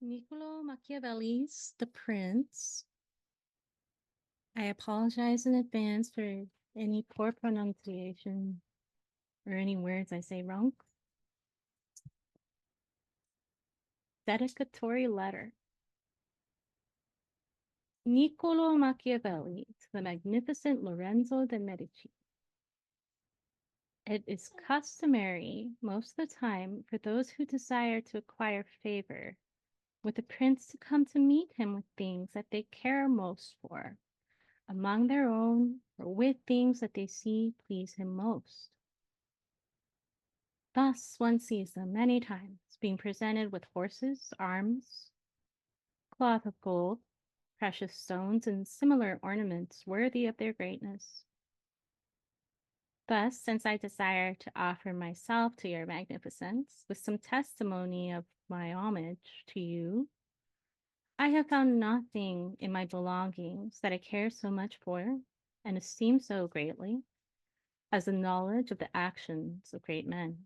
Niccolo Machiavelli's The Prince. I apologize in advance for any poor pronunciation or any words I say wrong. Dedicatory letter. Niccolo Machiavelli to the magnificent Lorenzo de' Medici. It is customary most of the time for those who desire to acquire favor with the prince to come to meet him with things that they care most for, among their own, or with things that they see please him most. Thus one sees them many times being presented with horses, arms, cloth of gold, precious stones, and similar ornaments worthy of their greatness. Thus, since I desire to offer myself to your magnificence with some testimony of my homage to you, I have found nothing in my belongings that I care so much for and esteem so greatly as the knowledge of the actions of great men,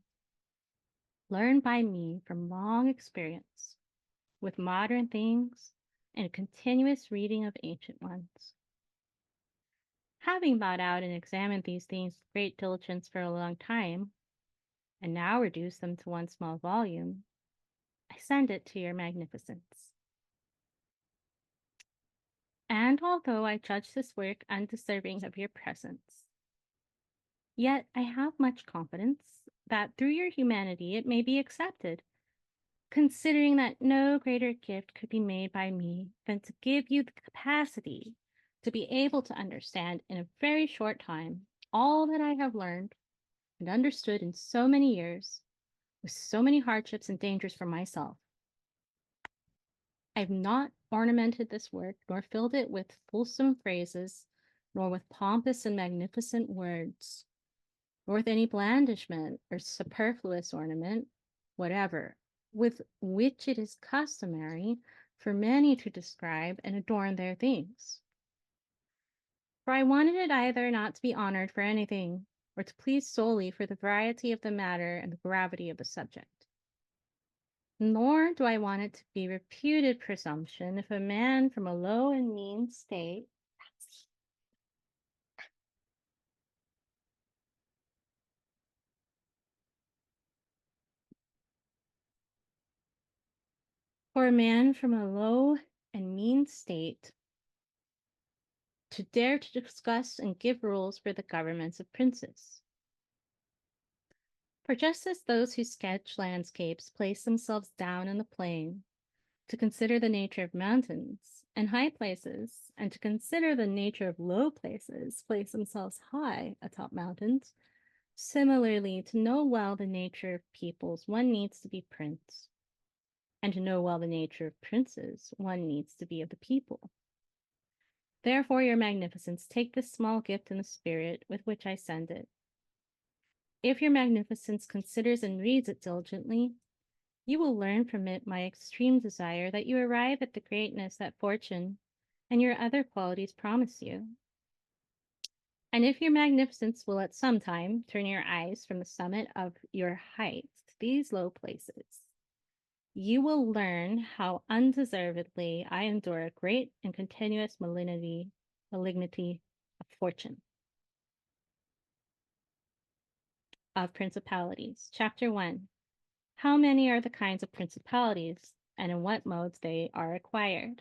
learned by me from long experience with modern things and a continuous reading of ancient ones. Having thought out and examined these things with great diligence for a long time, and now reduce them to one small volume, I send it to your magnificence. And although I judge this work undeserving of your presence, yet I have much confidence that through your humanity it may be accepted, considering that no greater gift could be made by me than to give you the capacity to be able to understand in a very short time all that I have learned and understood in so many years, with so many hardships and dangers for myself. I have not ornamented this work, nor filled it with fulsome phrases, nor with pompous and magnificent words, nor with any blandishment or superfluous ornament, whatever, with which it is customary for many to describe and adorn their things. For I wanted it either not to be honored for anything, or to please solely for the variety of the matter and the gravity of the subject. Nor do I want it to be reputed presumption if a man from a low and mean state for a man from a low and mean state to dare to discuss and give rules for the governments of princes. For just as those who sketch landscapes place themselves down in the plain to consider the nature of mountains and high places, and to consider the nature of low places place themselves high atop mountains, similarly, to know well the nature of peoples, one needs to be prince. And to know well the nature of princes, one needs to be of the people. Therefore, your magnificence, take this small gift in the spirit with which I send it. If your magnificence considers and reads it diligently, you will learn from it my extreme desire that you arrive at the greatness that fortune and your other qualities promise you. And if your magnificence will at some time turn your eyes from the summit of your heights to these low places, you will learn how undeservedly I endure a great and continuous malignity of fortune. Of principalities. Chapter 1. How many are the kinds of principalities, and in what modes they are acquired?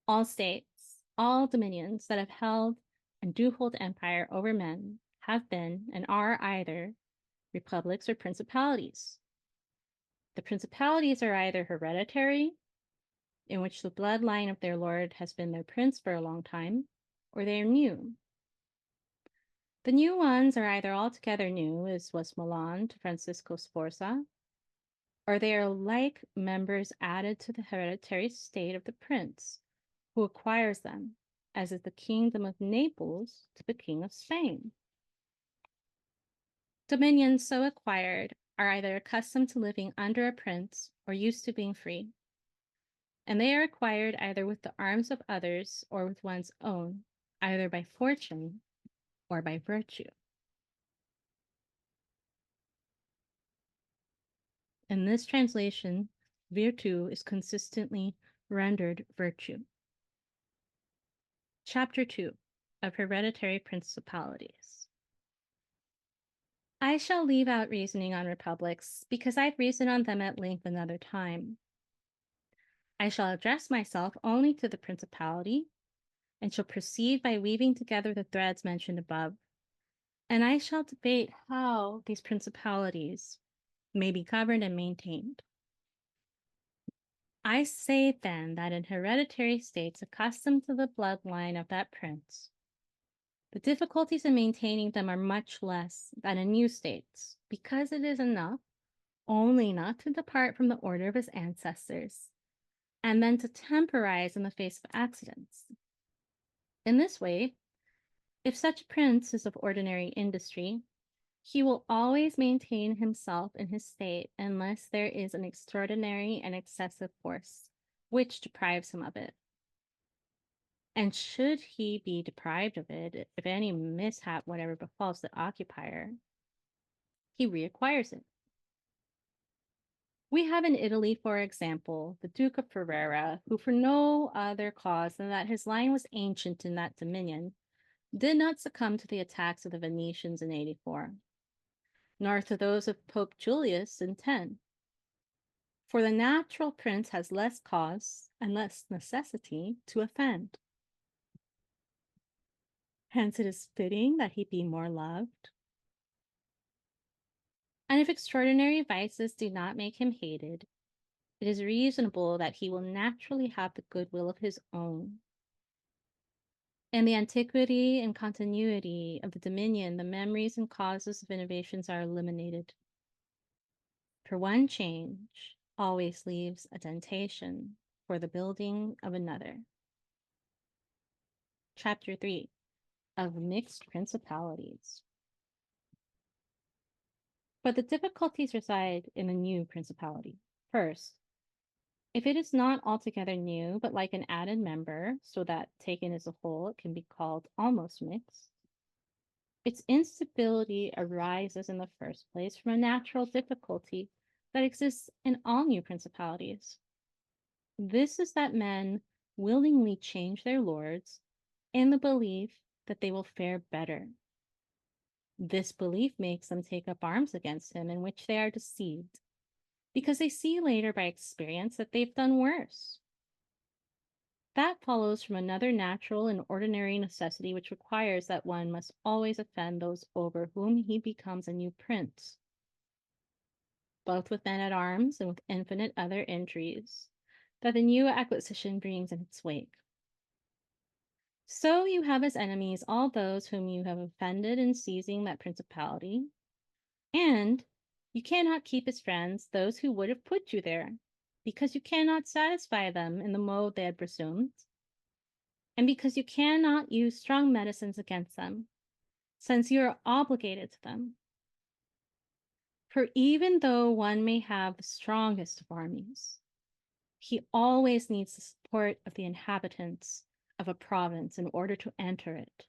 All states, all dominions that have held and do hold empire over men have been and are either republics or principalities. The principalities are either hereditary, in which the bloodline of their lord has been their prince for a long time, or they are new. The new ones are either altogether new, as was Milan to Francisco Sforza, or they are like members added to the hereditary state of the prince, who acquires them, as is the kingdom of Naples to the king of Spain. Dominions so acquired are either accustomed to living under a prince or used to being free, and they are acquired either with the arms of others or with one's own, either by fortune or by virtue. In this translation, Virtu is consistently rendered virtue. Chapter 2 of Hereditary Principalities. I shall leave out reasoning on republics because I've reasoned on them at length another time. I shall address myself only to the principality and shall proceed by weaving together the threads mentioned above, and I shall debate how these principalities may be governed and maintained. I say then that in hereditary states accustomed to the bloodline of that prince, the difficulties in maintaining them are much less than in new states, because it is enough only not to depart from the order of his ancestors, and then to temporize in the face of accidents. In this way, if such a prince is of ordinary industry, he will always maintain himself in his state unless there is an extraordinary and excessive force which deprives him of it. And should he be deprived of it, if any mishap whatever befalls the occupier, he reacquires it. We have in Italy, for example, the Duke of Ferrara, who for no other cause than that his line was ancient in that dominion, did not succumb to the attacks of the Venetians in 84, nor to those of Pope Julius in 10. For the natural prince has less cause and less necessity to offend. Hence it is fitting that he be more loved. And if extraordinary vices do not make him hated, it is reasonable that he will naturally have the goodwill of his own. In the antiquity and continuity of the dominion, the memories and causes of innovations are eliminated. For one change always leaves a dentation for the building of another. Chapter 3 of Mixed Principalities. But the difficulties reside in the new principality. First, if it is not altogether new, but like an added member, so that taken as a whole, it can be called almost mixed, its instability arises in the first place from a natural difficulty that exists in all new principalities. This is that men willingly change their lords in the belief that they will fare better. This belief makes them take up arms against him, in which they are deceived, because they see later by experience that they've done worse. That follows from another natural and ordinary necessity which requires that one must always offend those over whom he becomes a new prince, both with men at arms and with infinite other injuries that the new acquisition brings in its wake. So you have as enemies all those whom you have offended in seizing that principality, and you cannot keep as friends those who would have put you there, because you cannot satisfy them in the mode they had presumed, and because you cannot use strong medicines against them, since you are obligated to them. For even though one may have the strongest of armies, he always needs the support of the inhabitants of a province in order to enter it.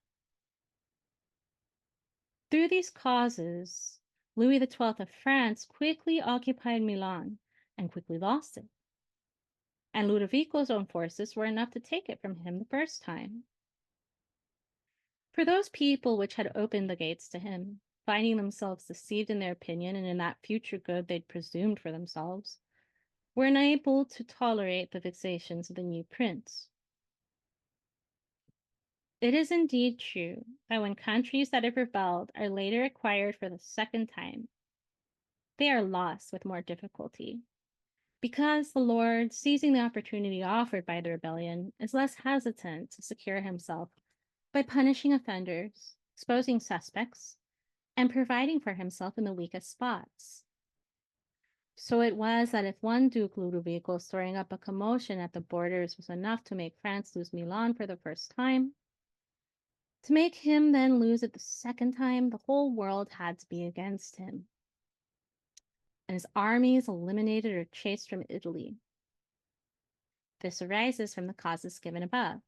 Through these causes, Louis XII of France quickly occupied Milan and quickly lost it. And Ludovico's own forces were enough to take it from him the first time. For those people which had opened the gates to him, finding themselves deceived in their opinion and in that future good they'd presumed for themselves, were unable to tolerate the vexations of the new prince. It is indeed true that when countries that have rebelled are later acquired for the second time, they are lost with more difficulty, because the Lord, seizing the opportunity offered by the rebellion, is less hesitant to secure himself by punishing offenders, exposing suspects, and providing for himself in the weakest spots. So it was that if one Duke Ludovico stirring up a commotion at the borders was enough to make France lose Milan for the first time, to make him then lose it the second time, the whole world had to be against him, and his armies eliminated or chased from Italy. This arises from the causes given above.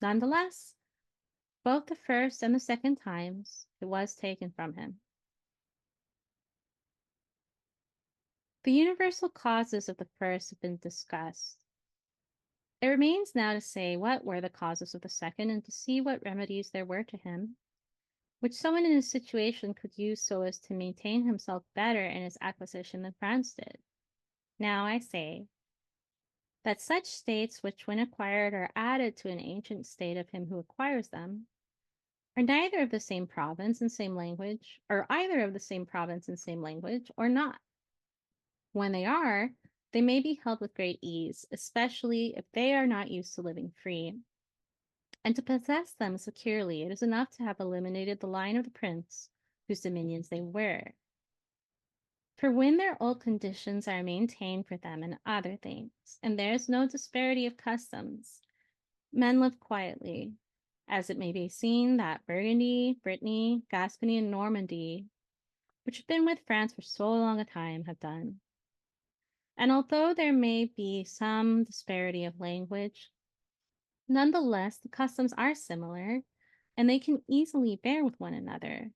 Nonetheless, both the first and the second times, it was taken from him. The universal causes of the first have been discussed. It remains now to say what were the causes of the second and to see what remedies there were to him, which someone in his situation could use so as to maintain himself better in his acquisition than France did. Now I say that such states which, when acquired, are added to an ancient state of him who acquires them, are neither of the same province and same language, or either of the same province and same language, or not. When they are, they may be held with great ease, especially if they are not used to living free. And to possess them securely, it is enough to have eliminated the line of the prince whose dominions they were. For when their old conditions are maintained for them in other things, and there is no disparity of customs, men live quietly, as it may be seen that Burgundy, Brittany, Gascony, and Normandy, which have been with France for so long a time, have done. And although there may be some disparity of language, nonetheless the customs are similar, and they can easily bear with one another.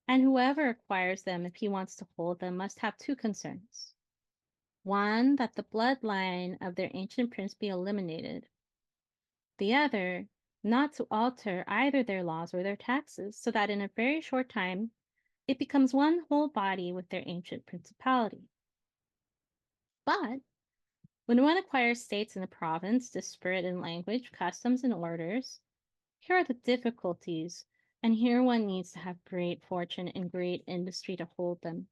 And whoever acquires them, if he wants to hold them, must have two concerns. One, that the bloodline of their ancient prince be eliminated. The other, not to alter either their laws or their taxes, so that in a very short time it becomes one whole body with their ancient principality. But when one acquires states in a province disparate in language, customs, and orders, here are the difficulties, and here one needs to have great fortune and great industry to hold them.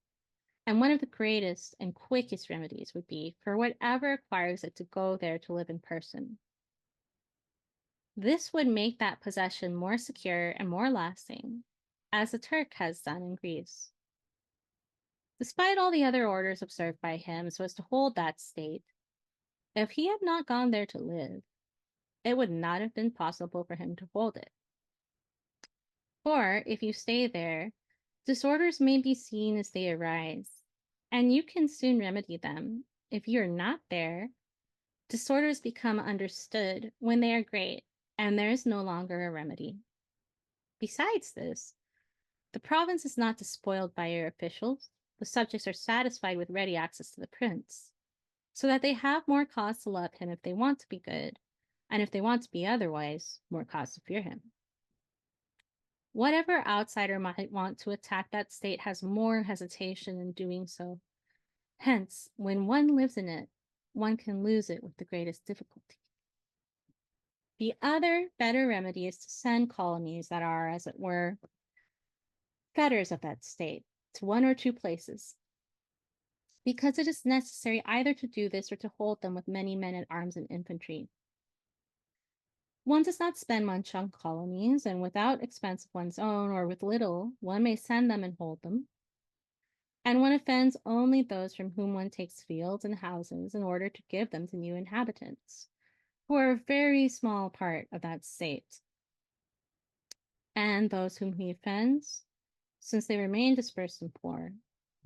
And one of the greatest and quickest remedies would be for whatever acquires it to go there to live in person. This would make that possession more secure and more lasting, as the Turk has done in Greece. Despite all the other orders observed by him so as to hold that state, if he had not gone there to live, it would not have been possible for him to hold it. For if you stay there, disorders may be seen as they arise, and you can soon remedy them. If you're not there, disorders become understood when they are great, and there is no longer a remedy. Besides this, the province is not despoiled by your officials. The subjects are satisfied with ready access to the prince, so that they have more cause to love him if they want to be good, and if they want to be otherwise, more cause to fear him. Whatever outsider might want to attack that state has more hesitation in doing so. Hence, when one lives in it, one can lose it with the greatest difficulty. The other better remedy is to send colonies that are, as it were, fetters of that state to one or two places, because it is necessary either to do this or to hold them with many men at arms and infantry. One does not spend much on colonies, and without expense of one's own, or with little, one may send them and hold them. And one offends only those from whom one takes fields and houses in order to give them to new inhabitants, who are a very small part of that state. And those whom he offends, since they remain dispersed and poor,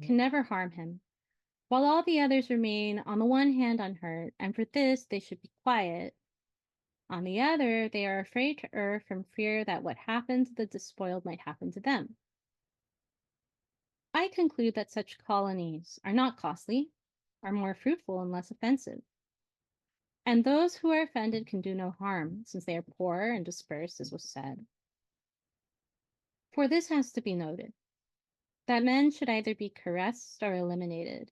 can never harm him, while all the others remain on the one hand unhurt, and for this they should be quiet. On the other, they are afraid to err from fear that what happened to the despoiled might happen to them. I conclude that such colonies are not costly, are more fruitful and less offensive. And those who are offended can do no harm, since they are poor and dispersed, as was said. For this has to be noted, that men should either be caressed or eliminated,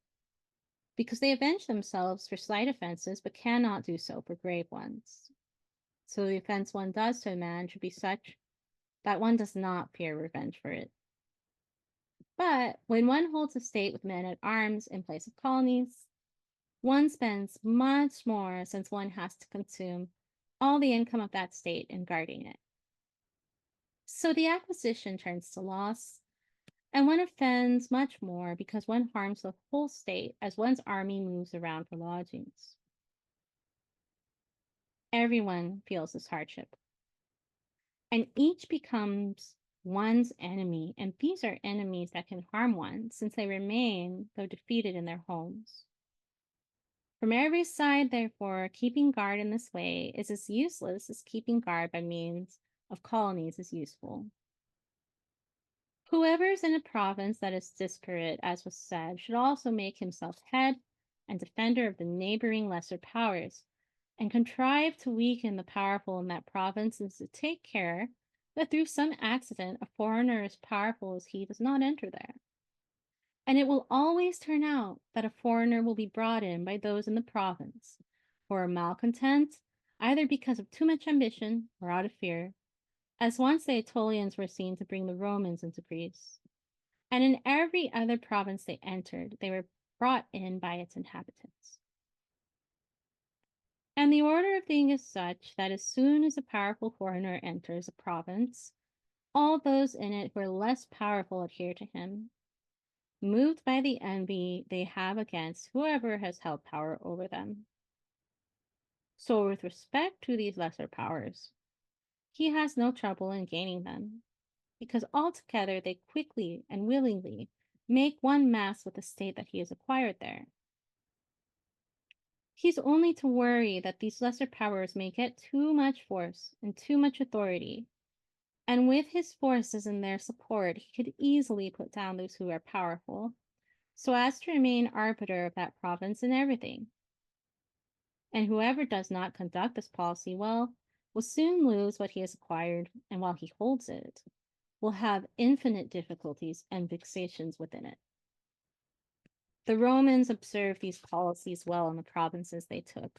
because they avenge themselves for slight offenses, but cannot do so for grave ones. So the offense one does to a man should be such that one does not fear revenge for it. But when one holds a state with men at arms in place of colonies, one spends much more, since one has to consume all the income of that state in guarding it. So the acquisition turns to loss, and one offends much more because one harms the whole state as one's army moves around for lodgings. Everyone feels this hardship, and each becomes one's enemy, and these are enemies that can harm one, since they remain, though defeated, in their homes. From every side, therefore, keeping guard in this way is as useless as keeping guard by means of colonies is useful. Whoever's in a province that is disparate, as was said, should also make himself head and defender of the neighboring lesser powers, and contrive to weaken the powerful in that province is to take care that through some accident a foreigner as powerful as he does not enter there. And it will always turn out that a foreigner will be brought in by those in the province who are malcontent, either because of too much ambition or out of fear, as once the Aetolians were seen to bring the Romans into Greece. And in every other province they entered, they were brought in by its inhabitants. And the order of things is such that as soon as a powerful foreigner enters a province, all those in it who are less powerful adhere to him, moved by the envy they have against whoever has held power over them. So, with respect to these lesser powers, he has no trouble in gaining them, because altogether they quickly and willingly make one mass with the state that he has acquired there. He's only to worry that these lesser powers may get too much force and too much authority, and with his forces and their support, he could easily put down those who are powerful, so as to remain arbiter of that province in everything. And whoever does not conduct this policy well will soon lose what he has acquired, and while he holds it, will have infinite difficulties and vexations within it. The Romans observed these policies well in the provinces they took.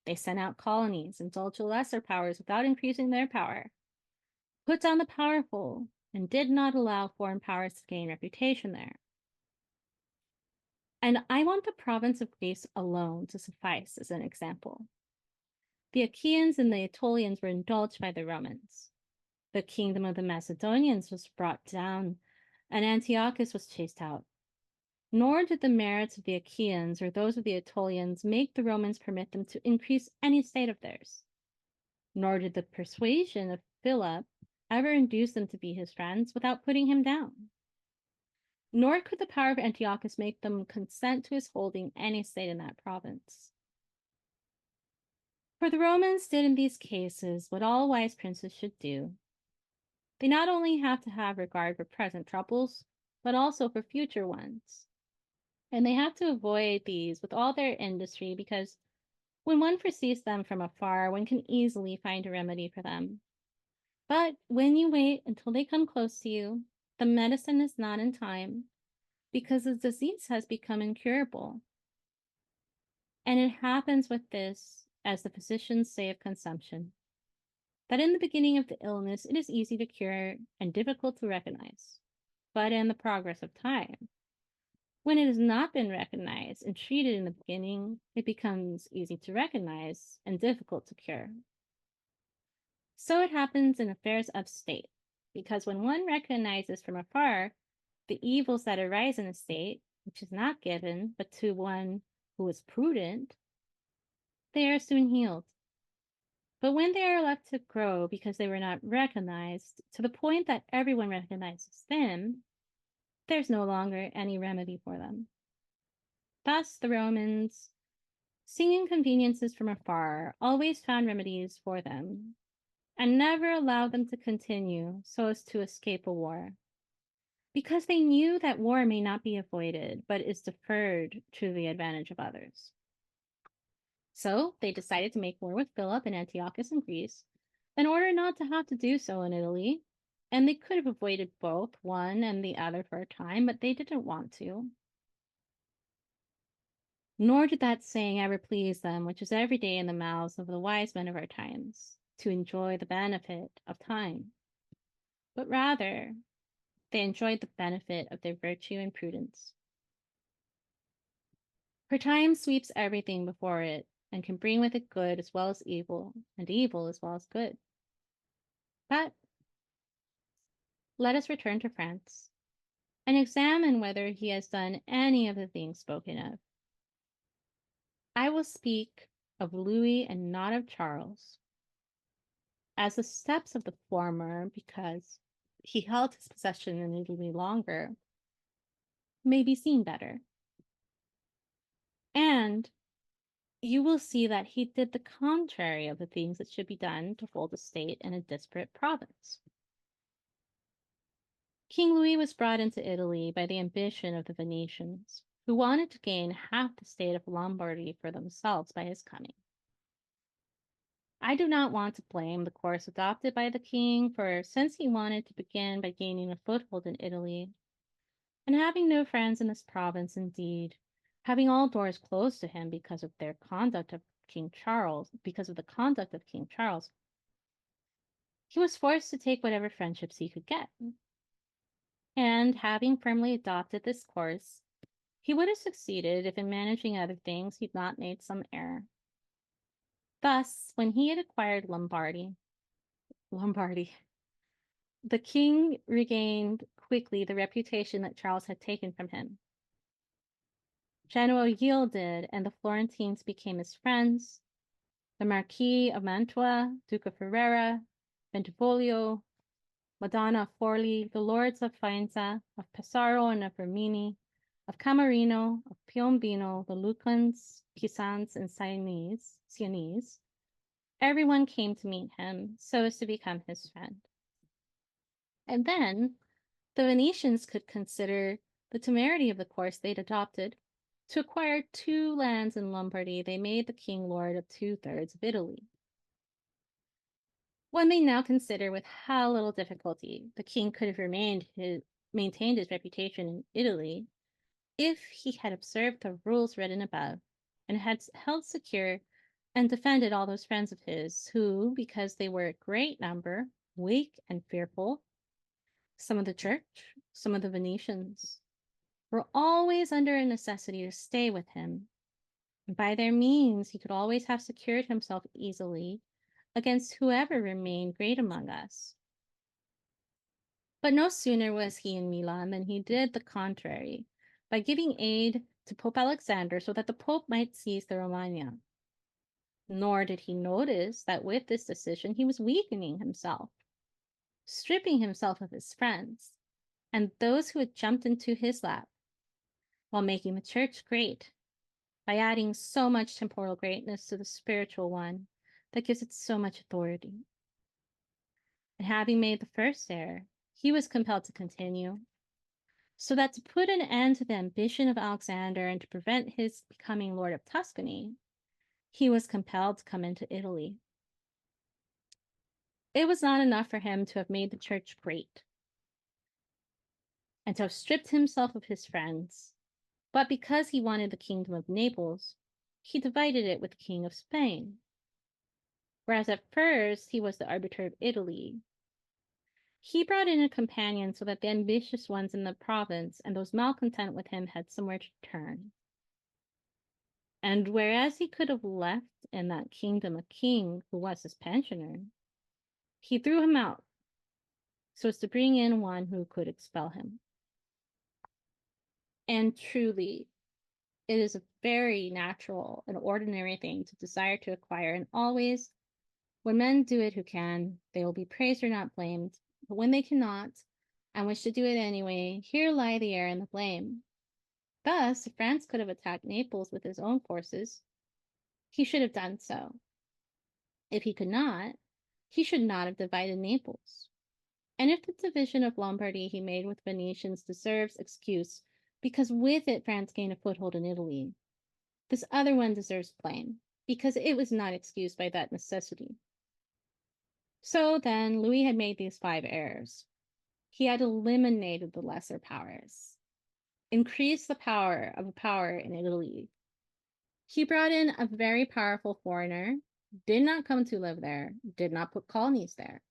They sent out colonies, indulged the lesser powers without increasing their power, put down the powerful, and did not allow foreign powers to gain reputation there. And I want the province of Greece alone to suffice as an example. The Achaeans and the Aetolians were indulged by the Romans. The kingdom of the Macedonians was brought down, and Antiochus was chased out. Nor did the merits of the Achaeans or those of the Aetolians make the Romans permit them to increase any state of theirs. Nor did the persuasion of Philip ever induce them to be his friends without putting him down. Nor could the power of Antiochus make them consent to his holding any state in that province. For the Romans did in these cases what all wise princes should do. They not only have to have regard for present troubles, but also for future ones. And they have to avoid these with all their industry, because when one foresees them from afar, one can easily find a remedy for them. But when you wait until they come close to you, the medicine is not in time, because the disease has become incurable. And it happens with this, as the physicians say of consumption, that in the beginning of the illness it is easy to cure and difficult to recognize. But in the progress of time, when it has not been recognized and treated in the beginning, it becomes easy to recognize and difficult to cure. So it happens in affairs of state, because when one recognizes from afar the evils that arise in a state, which is not given but to one who is prudent, they are soon healed. But when they are left to grow because they were not recognized to the point that everyone recognizes them, there's no longer any remedy for them. Thus, the Romans, seeing inconveniences from afar, always found remedies for them, and never allowed them to continue so as to escape a war, because they knew that war may not be avoided, but is deferred to the advantage of others. So they decided to make war with Philip and Antiochus in Greece, in order not to have to do so in Italy. And they could have avoided both one and the other for a time, but they didn't want to. Nor did that saying ever please them, which is every day in the mouths of the wise men of our times, to enjoy the benefit of time. But rather, they enjoyed the benefit of their virtue and prudence. For time sweeps everything before it, and can bring with it good as well as evil, and evil as well as good. But let us return to France, and examine whether he has done any of the things spoken of. I will speak of Louis and not of Charles, as the steps of the former, because he held his possession in Italy longer, may be seen better. And you will see that he did the contrary of the things that should be done to hold a state in a disparate province. King Louis was brought into Italy by the ambition of the Venetians, who wanted to gain half the state of Lombardy for themselves by his coming. I do not want to blame the course adopted by the king, for since he wanted to begin by gaining a foothold in Italy, and having no friends in this province indeed, having all doors closed to him because of the conduct of King Charles, he was forced to take whatever friendships he could get. And having firmly adopted this course, he would have succeeded if in managing other things he'd not made some error. Thus, when he had acquired Lombardy, the king regained quickly the reputation that Charles had taken from him. Genoa yielded, and the Florentines became his friends. The Marquis of Mantua, Duke of Ferrara, Bentivoglio, Madonna of Forli, the lords of Faenza, of Pesaro and of Rimini, of Camarino, of Piombino, the Lucans, Pisans, and Sienese, everyone came to meet him so as to become his friend. And then the Venetians could consider the temerity of the course they'd adopted. To acquire 2 lands in Lombardy, they made the king lord of 2/3 of Italy. One may now consider with how little difficulty the king could have maintained his reputation in Italy if he had observed the rules written above and had held secure and defended all those friends of his who, because they were a great number, weak and fearful, some of the church, some of the Venetians, were always under a necessity to stay with him. And by their means, he could always have secured himself easily against whoever remained great among us. But no sooner was he in Milan than he did the contrary, by giving aid to Pope Alexander so that the Pope might seize the Romagna. Nor did he notice that with this decision he was weakening himself, stripping himself of his friends, and those who had jumped into his lap, while making the church great, by adding so much temporal greatness to the spiritual one that gives it so much authority. And having made the first error, he was compelled to continue, so that to put an end to the ambition of Alexander and to prevent his becoming Lord of Tuscany, he was compelled to come into Italy. It was not enough for him to have made the church great and to have stripped himself of his friends, but because he wanted the kingdom of Naples, he divided it with the king of Spain. Whereas at first he was the arbiter of Italy, he brought in a companion so that the ambitious ones in the province and those malcontent with him had somewhere to turn. And whereas he could have left in that kingdom a king who was his pensioner, he threw him out so as to bring in one who could expel him. And truly, it is a very natural and ordinary thing to desire to acquire, and always, when men do it who can, they will be praised or not blamed. But when they cannot, and wish to do it anyway, here lie the error and the blame. Thus, if France could have attacked Naples with his own forces, he should have done so. If he could not, he should not have divided Naples. And if the division of Lombardy he made with Venetians deserves excuse, because with it France gained a foothold in Italy, this other one deserves blame, because it was not excused by that necessity. So then, Louis had made these 5 errors. He had eliminated the lesser powers, increased the power of a power in Italy. He brought in a very powerful foreigner, did not come to live there, did not put colonies there.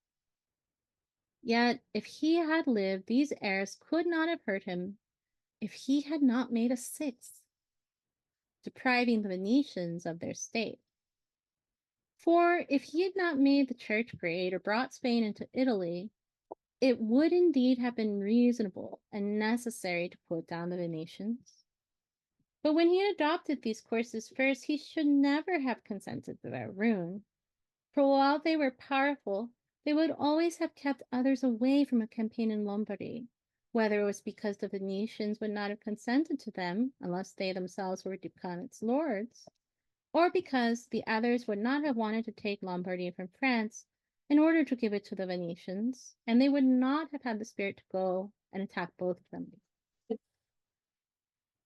Yet, if he had lived, these errors could not have hurt him if he had not made a 6th, depriving the Venetians of their state. For if he had not made the church great or brought Spain into Italy, it would indeed have been reasonable and necessary to put down the Venetians. But when he had adopted these courses first, he should never have consented to their ruin. For while they were powerful, they would always have kept others away from a campaign in Lombardy, whether it was because the Venetians would not have consented to them unless they themselves were to become its lords, or because the others would not have wanted to take Lombardy from France in order to give it to the Venetians, and they would not have had the spirit to go and attack both of them.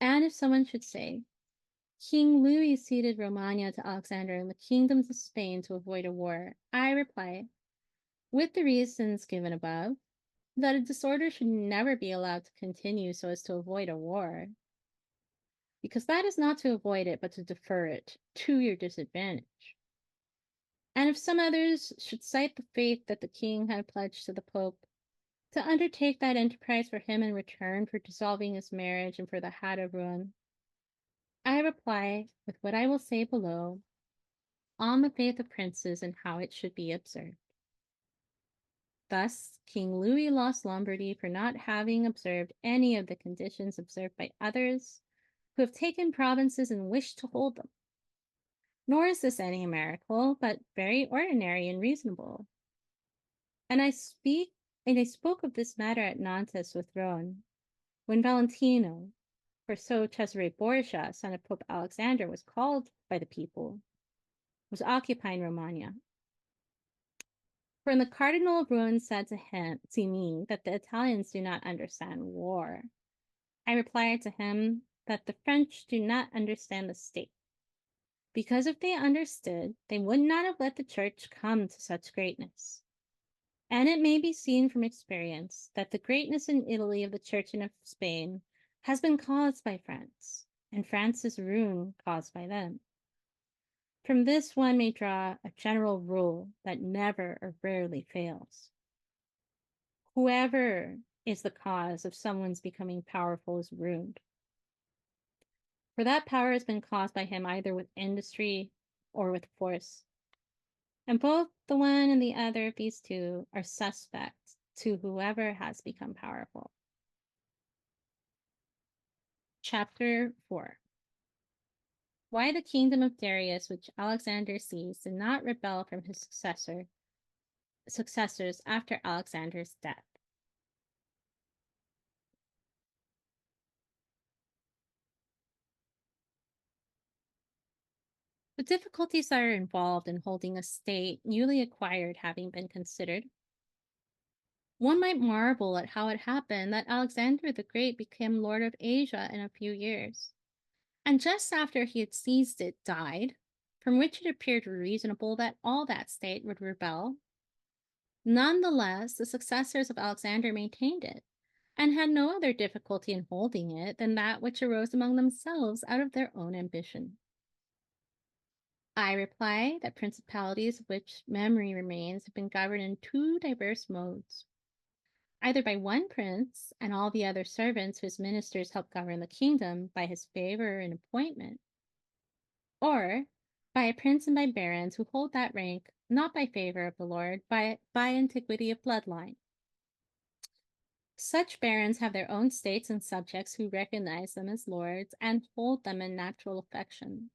And if someone should say, King Louis ceded Romagna to Alexander and the kingdoms of Spain to avoid a war, I reply, with the reasons given above, that a disorder should never be allowed to continue so as to avoid a war, because that is not to avoid it, but to defer it to your disadvantage. And if some others should cite the faith that the king had pledged to the Pope to undertake that enterprise for him in return for dissolving his marriage and for the hat of Rouen, I reply with what I will say below on the faith of princes and how it should be observed. Thus, King Louis lost Lombardy for not having observed any of the conditions observed by others who have taken provinces and wish to hold them. Nor is this any miracle, but very ordinary and reasonable. And I spoke of this matter at Nantes with Rouen, when Valentino, for so Cesare Borgia, son of Pope Alexander, was called by the people, was occupying Romagna. For when the Cardinal of Rouen said to me that the Italians do not understand war, I replied to him that the French do not understand the state, because if they understood, they would not have let the church come to such greatness. And it may be seen from experience that the greatness in Italy of the church and of Spain has been caused by France, and France's ruin caused by them. From this one may draw a general rule that never or rarely fails. Whoever is the cause of someone's becoming powerful is ruined. For that power has been caused by him either with industry or with force. And both the one and the other of these two are suspect to whoever has become powerful. Chapter 4. Why the kingdom of Darius, which Alexander seized, did not rebel from his successors after Alexander's death. The difficulties that are involved in holding a state newly acquired having been considered, one might marvel at how it happened that Alexander the Great became Lord of Asia in a few years, and just after he had seized it, died, from which it appeared reasonable that all that state would rebel. Nonetheless, the successors of Alexander maintained it, and had no other difficulty in holding it than that which arose among themselves out of their own ambition. I reply that principalities of which memory remains have been governed in two diverse modes, either by one prince and all the other servants whose ministers help govern the kingdom by his favor and appointment, or by a prince and by barons who hold that rank not by favor of the Lord, but by antiquity of bloodline. Such barons have their own states and subjects who recognize them as lords and hold them in natural affection.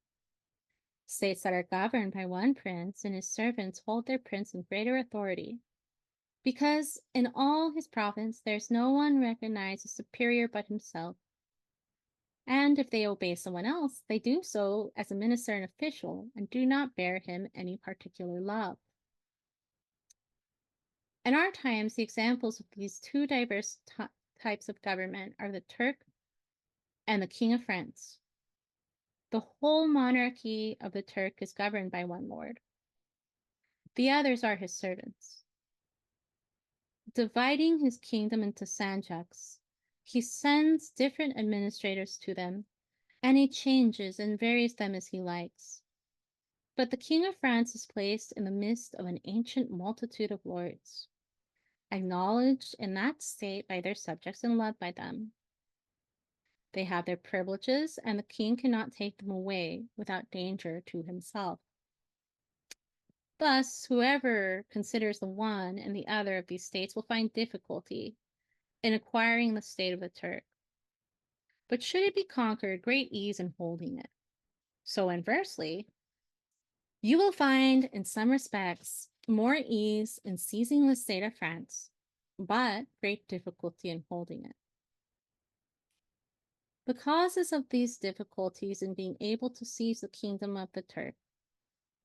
States that are governed by one prince and his servants hold their prince in greater authority, because in all his province there's no one recognized as superior but himself. And if they obey someone else, they do so as a minister and official and do not bear him any particular love. In our times, the examples of these two diverse types of government are the Turk and the King of France. The whole monarchy of the Turk is governed by one lord. The others are his servants. Dividing his kingdom into sanjaks, he sends different administrators to them, and he changes and varies them as he likes. But the King of France is placed in the midst of an ancient multitude of lords, acknowledged in that state by their subjects and loved by them. They have their privileges, and the king cannot take them away without danger to himself. Thus, whoever considers the one and the other of these states will find difficulty in acquiring the state of the Turk. But should it be conquered, great ease in holding it. So inversely, you will find in some respects more ease in seizing the state of France, but great difficulty in holding it. The causes of these difficulties in being able to seize the kingdom of the Turk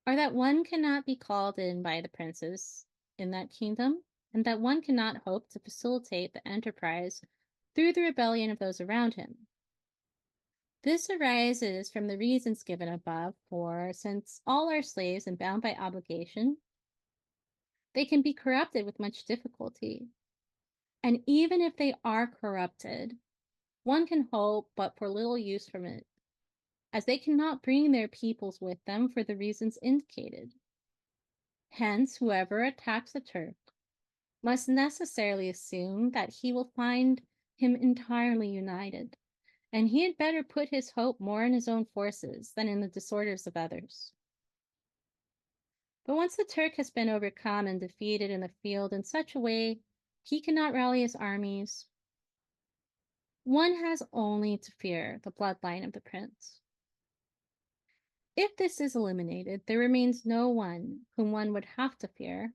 are that one cannot be called in by the princes in that kingdom, and that one cannot hope to facilitate the enterprise through the rebellion of those around him. This arises from the reasons given above, for since all are slaves and bound by obligation, they can be corrupted with much difficulty. And even if they are corrupted, one can hope but for little use from it, as they cannot bring their peoples with them for the reasons indicated. Hence, whoever attacks a Turk must necessarily assume that he will find him entirely united, and he had better put his hope more in his own forces than in the disorders of others. But once the Turk has been overcome and defeated in the field in such a way he cannot rally his armies, one has only to fear the bloodline of the prince. If this is eliminated, there remains no one whom one would have to fear,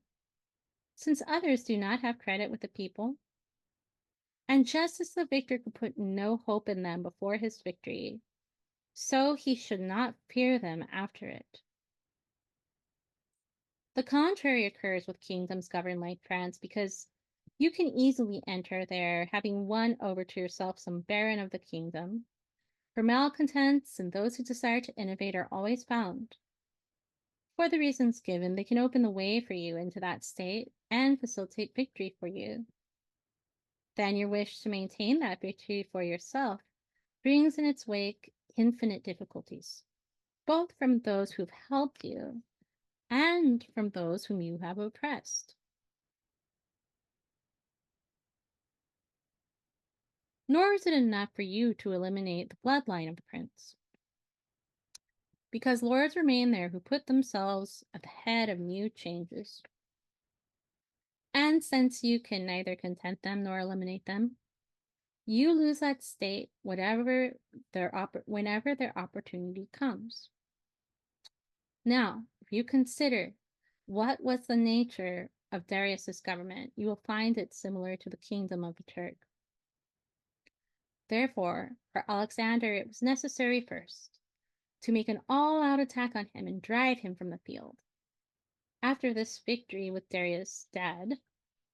since others do not have credit with the people. And just as the victor could put no hope in them before his victory, so he should not fear them after it. The contrary occurs with kingdoms governed like France, because you can easily enter there, having won over to yourself some baron of the kingdom, for malcontents and those who desire to innovate are always found. For the reasons given, they can open the way for you into that state and facilitate victory for you. Then your wish to maintain that victory for yourself brings in its wake infinite difficulties, both from those who've helped you and from those whom you have oppressed. Nor is it enough for you to eliminate the bloodline of the prince, because lords remain there who put themselves at the head of new changes. And since you can neither content them nor eliminate them, you lose that state whenever their opportunity comes. Now, if you consider what was the nature of Darius's government, you will find it similar to the kingdom of the Turk. Therefore, for Alexander, it was necessary first to make an all-out attack on him and drive him from the field. After this victory, with Darius dead,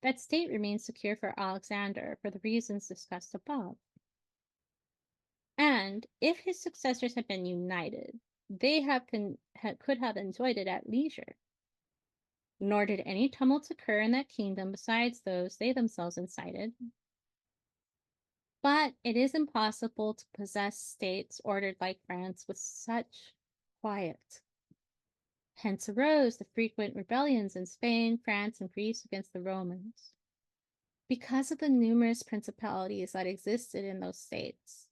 that state remains secure for Alexander for the reasons discussed above. And if his successors had been united, they could have enjoyed it at leisure. Nor did any tumults occur in that kingdom besides those they themselves incited. But it is impossible to possess states ordered like France with such quiet. Hence arose the frequent rebellions in Spain, France, and Greece against the Romans, because of the numerous principalities that existed in those states.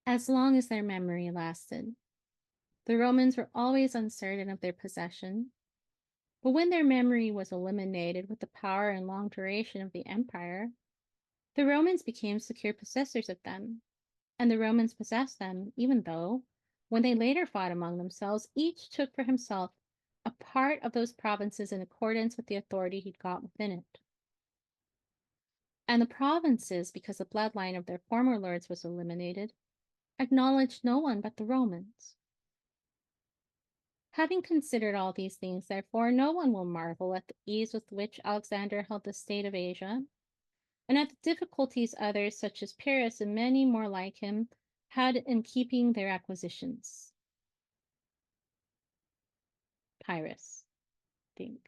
As long as their memory lasted, the Romans were always uncertain of their possession. But when their memory was eliminated with the power and long duration of the empire, the Romans became secure possessors of them, and the Romans possessed them, even though, when they later fought among themselves, each took for himself a part of those provinces in accordance with the authority he'd got within it. And the provinces, because the bloodline of their former lords was eliminated, acknowledged no one but the Romans. Having considered all these things, therefore, no one will marvel at the ease with which Alexander held the state of Asia, and at the difficulties others, such as Pyrrhus and many more like him, had in keeping their acquisitions. Pyrrhus, think.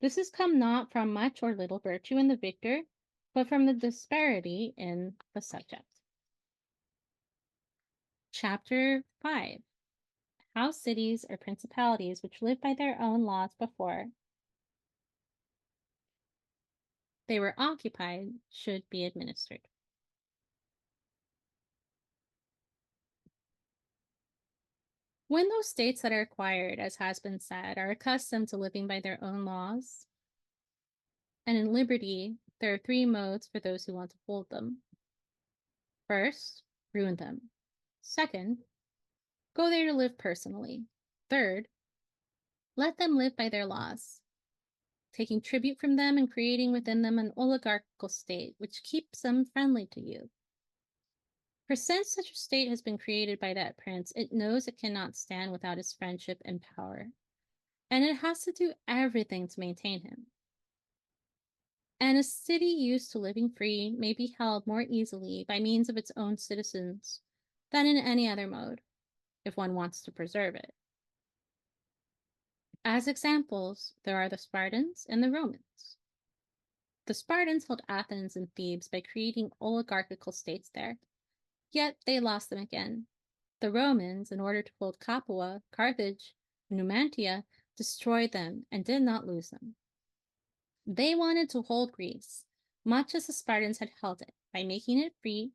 This has come not from much or little virtue in the victor, but from the disparity in the subject. Chapter 5. How cities or principalities which live by their own laws before they were occupied should be administered. When those states that are acquired, as has been said, are accustomed to living by their own laws, and in liberty, there are three modes for those who want to hold them. First, ruin them. Second, go there to live personally. Third, let them live by their laws, taking tribute from them and creating within them an oligarchical state which keeps them friendly to you. For since such a state has been created by that prince, it knows it cannot stand without his friendship and power, and it has to do everything to maintain him. And a city used to living free may be held more easily by means of its own citizens than in any other mode, if one wants to preserve it. As examples, there are the Spartans and the Romans. The Spartans held Athens and Thebes by creating oligarchical states there, yet they lost them again. The Romans, in order to hold Capua, Carthage, and Numantia, destroyed them and did not lose them. They wanted to hold Greece, much as the Spartans had held it, by making it free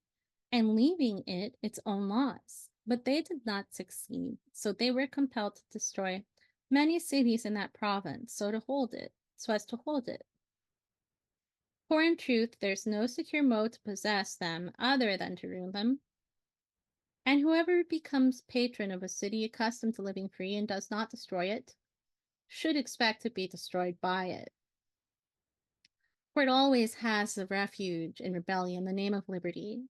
and leaving it its own laws. But they did not succeed, so they were compelled to destroy many cities in that province so as to hold it. For in truth, there's no secure mode to possess them other than to ruin them. And whoever becomes patron of a city accustomed to living free and does not destroy it should expect to be destroyed by it. For it always has a refuge in rebellion, the name of liberty,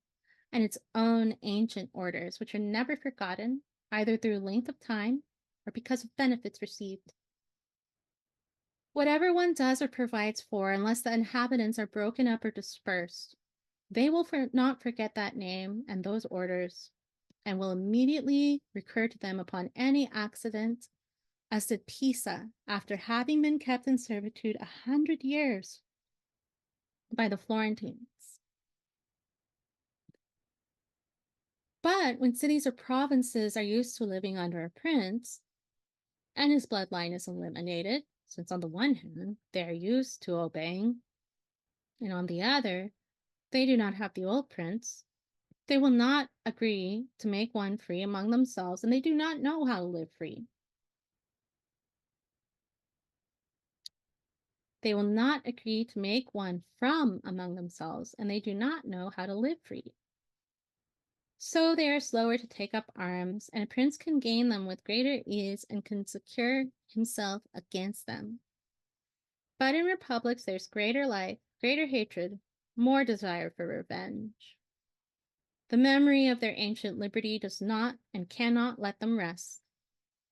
and its own ancient orders, which are never forgotten, either through length of time or because of benefits received. Whatever one does or provides for, unless the inhabitants are broken up or dispersed, they will not forget that name and those orders, and will immediately recur to them upon any accident, as did Pisa after having been kept in servitude 100 years by the Florentines. But when cities or provinces are used to living under a prince, and his bloodline is eliminated, since on the one hand, they are used to obeying, and on the other, they do not have the old prince, they will not agree to make one free among themselves, and they do not know how to live free. They will not agree to make one from among themselves, and they do not know how to live free. So they are slower to take up arms, and a prince can gain them with greater ease and can secure himself against them. But in republics, there's greater life, greater hatred, more desire for revenge. The memory of their ancient liberty does not and cannot let them rest,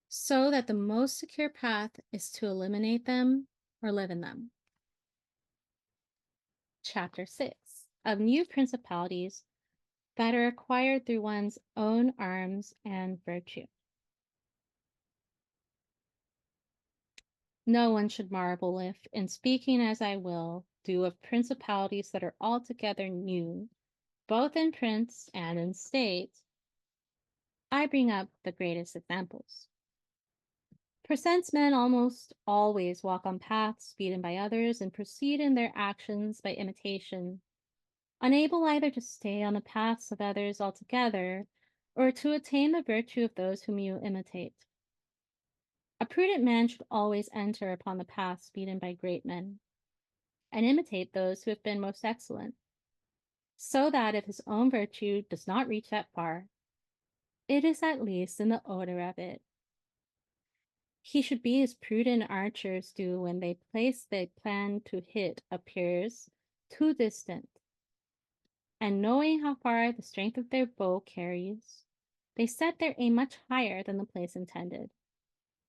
so that the most secure path is to eliminate them or live in them. Chapter 6 of New Principalities that are acquired through one's own arms and virtue. No one should marvel if, in speaking as I will, do of principalities that are altogether new, both in prince and in state, I bring up the greatest examples. For since men almost always walk on paths beaten by others and proceed in their actions by imitation, unable either to stay on the paths of others altogether or to attain the virtue of those whom you imitate. A prudent man should always enter upon the paths beaten by great men, and imitate those who have been most excellent, so that if his own virtue does not reach that far, it is at least in the odor of it. He should be as prudent archers do when they place their plan to hit appears too distant, and knowing how far the strength of their bow carries, they set their aim much higher than the place intended,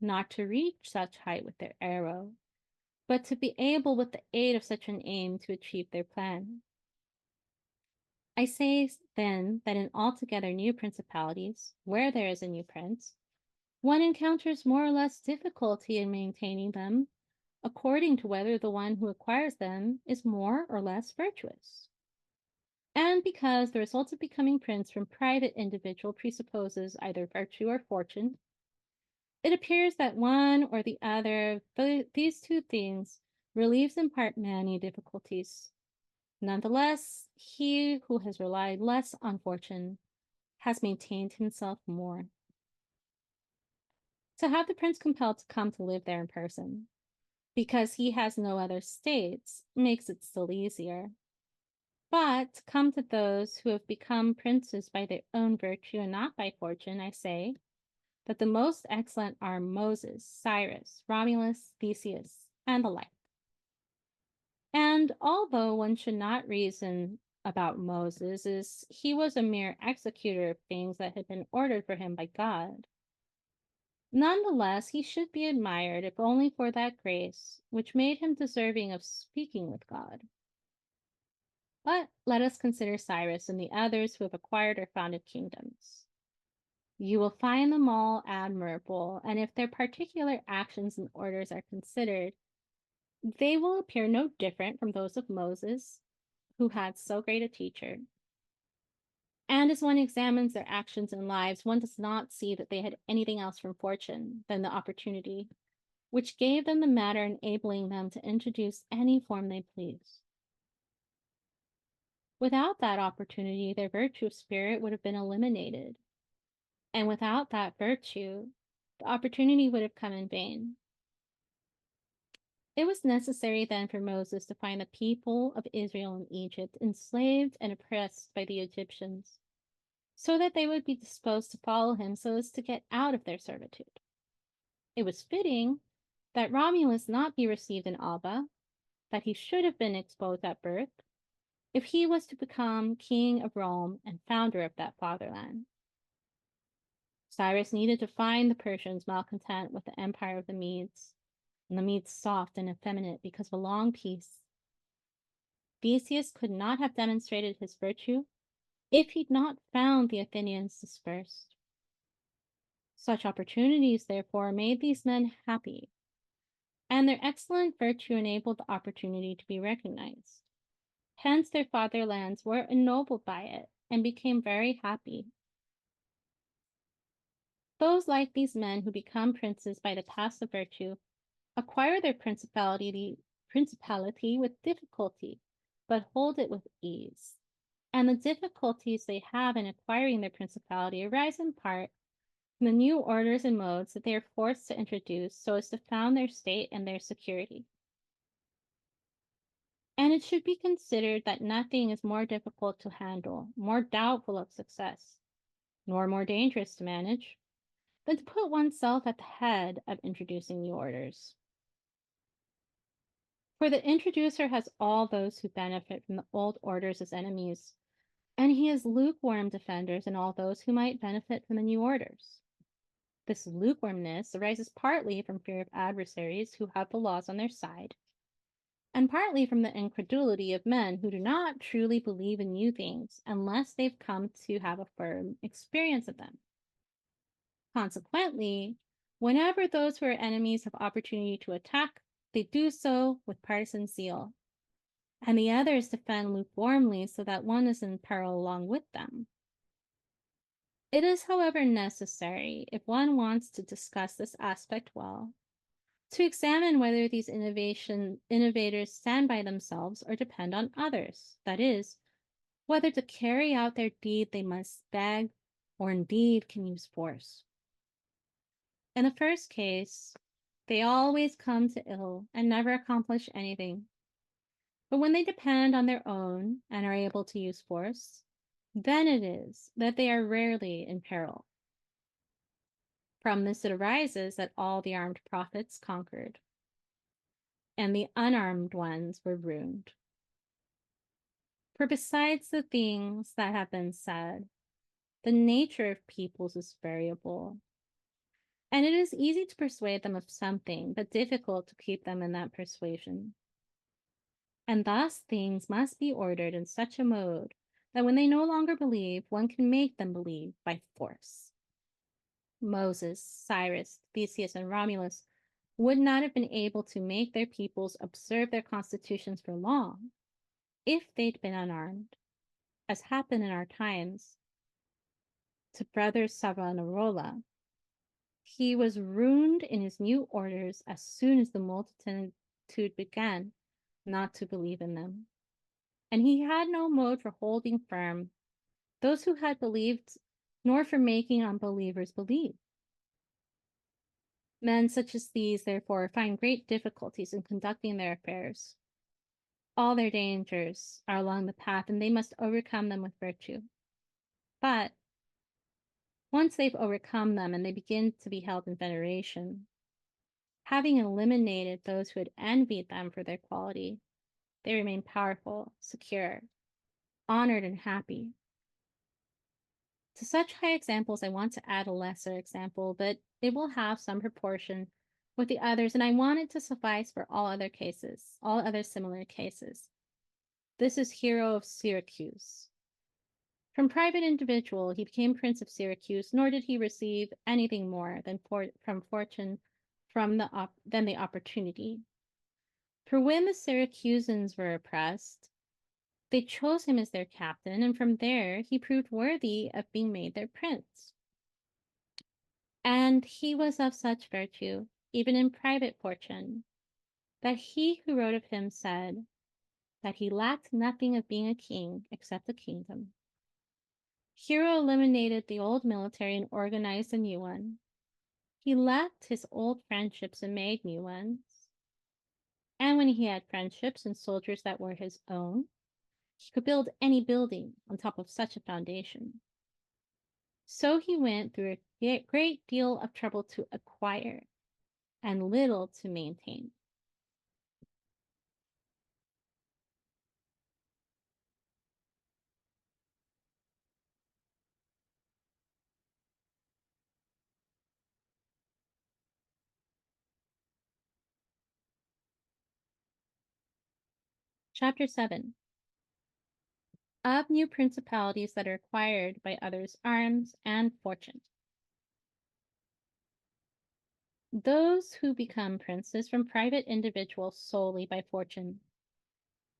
not to reach such height with their arrow, but to be able with the aid of such an aim to achieve their plan. I say then that in altogether new principalities, where there is a new prince, one encounters more or less difficulty in maintaining them, according to whether the one who acquires them is more or less virtuous. And because the result of becoming prince from private individual presupposes either virtue or fortune, it appears that one or the other of these two things relieves in part many difficulties. Nonetheless, he who has relied less on fortune has maintained himself more. To have the prince compelled to come to live there in person, because he has no other states, makes it still easier. But to come to those who have become princes by their own virtue and not by fortune, I say that the most excellent are Moses, Cyrus, Romulus, Theseus, and the like. And although one should not reason about Moses, as he was a mere executor of things that had been ordered for him by God, nonetheless, he should be admired, if only for that grace which made him deserving of speaking with God. But let us consider Cyrus and the others who have acquired or founded kingdoms. You will find them all admirable, and if their particular actions and orders are considered, they will appear no different from those of Moses, who had so great a teacher. And as one examines their actions and lives, one does not see that they had anything else from fortune than the opportunity, which gave them the matter enabling them to introduce any form they pleased. Without that opportunity, their virtue of spirit would have been eliminated. And without that virtue, the opportunity would have come in vain. It was necessary then for Moses to find the people of Israel in Egypt enslaved and oppressed by the Egyptians, so that they would be disposed to follow him so as to get out of their servitude. It was fitting that Romulus not be received in Alba, that he should have been exposed at birth, if he was to become king of Rome and founder of that fatherland. Cyrus needed to find the Persians malcontent with the empire of the Medes, and the Medes soft and effeminate because of a long peace. Theseus could not have demonstrated his virtue if he'd not found the Athenians dispersed. Such opportunities, therefore, made these men happy, and their excellent virtue enabled the opportunity to be recognized. Hence, their fatherlands were ennobled by it and became very happy. Those like these men who become princes by the paths of virtue acquire their principality with difficulty, but hold it with ease. And the difficulties they have in acquiring their principality arise in part from the new orders and modes that they are forced to introduce so as to found their state and their security. And it should be considered that nothing is more difficult to handle, more doubtful of success, nor more dangerous to manage, than to put oneself at the head of introducing new orders. For the introducer has all those who benefit from the old orders as enemies, and he has lukewarm defenders in all those who might benefit from the new orders. This lukewarmness arises partly from fear of adversaries who have the laws on their side, and partly from the incredulity of men who do not truly believe in new things unless they've come to have a firm experience of them. Consequently, whenever those who are enemies have opportunity to attack, they do so with partisan zeal, and the others defend lukewarmly so that one is in peril along with them. It is, however, necessary, if one wants to discuss this aspect well, to examine whether these innovators stand by themselves or depend on others. That is, whether to carry out their deed they must beg or indeed can use force. In the first case, they always come to ill and never accomplish anything. But when they depend on their own and are able to use force, then it is that they are rarely in peril. From this it arises that all the armed prophets conquered, and the unarmed ones were ruined. For besides the things that have been said, the nature of peoples is variable, and it is easy to persuade them of something, but difficult to keep them in that persuasion. And thus things must be ordered in such a mode that when they no longer believe, one can make them believe by force. Moses, Cyrus, Theseus, and Romulus would not have been able to make their peoples observe their constitutions for long if they'd been unarmed, as happened in our times to brother Savonarola. He was ruined in his new orders as soon as the multitude began not to believe in them. And he had no mode for holding firm those who had believed, nor for making unbelievers believe. Men such as these, therefore, find great difficulties in conducting their affairs. All their dangers are along the path, and they must overcome them with virtue. But once they've overcome them and they begin to be held in veneration, having eliminated those who had envied them for their quality, they remain powerful, secure, honored, and happy. To such high examples, I want to add a lesser example, but it will have some proportion with the others, and I want it to suffice for all other cases, all other similar cases. This is Hero of Syracuse. From private individual, he became Prince of Syracuse, nor did he receive anything more from fortune than the opportunity. For when the Syracusans were oppressed, they chose him as their captain, and from there he proved worthy of being made their prince. And he was of such virtue, even in private fortune, that he who wrote of him said that he lacked nothing of being a king except a kingdom. Hero eliminated the old military and organized a new one. He left his old friendships and made new ones. And when he had friendships and soldiers that were his own, he could build any building on top of such a foundation. So he went through a great deal of trouble to acquire and little to maintain. Chapter 7. Of new principalities that are acquired by others' arms and fortune. Those who become princes from private individuals solely by fortune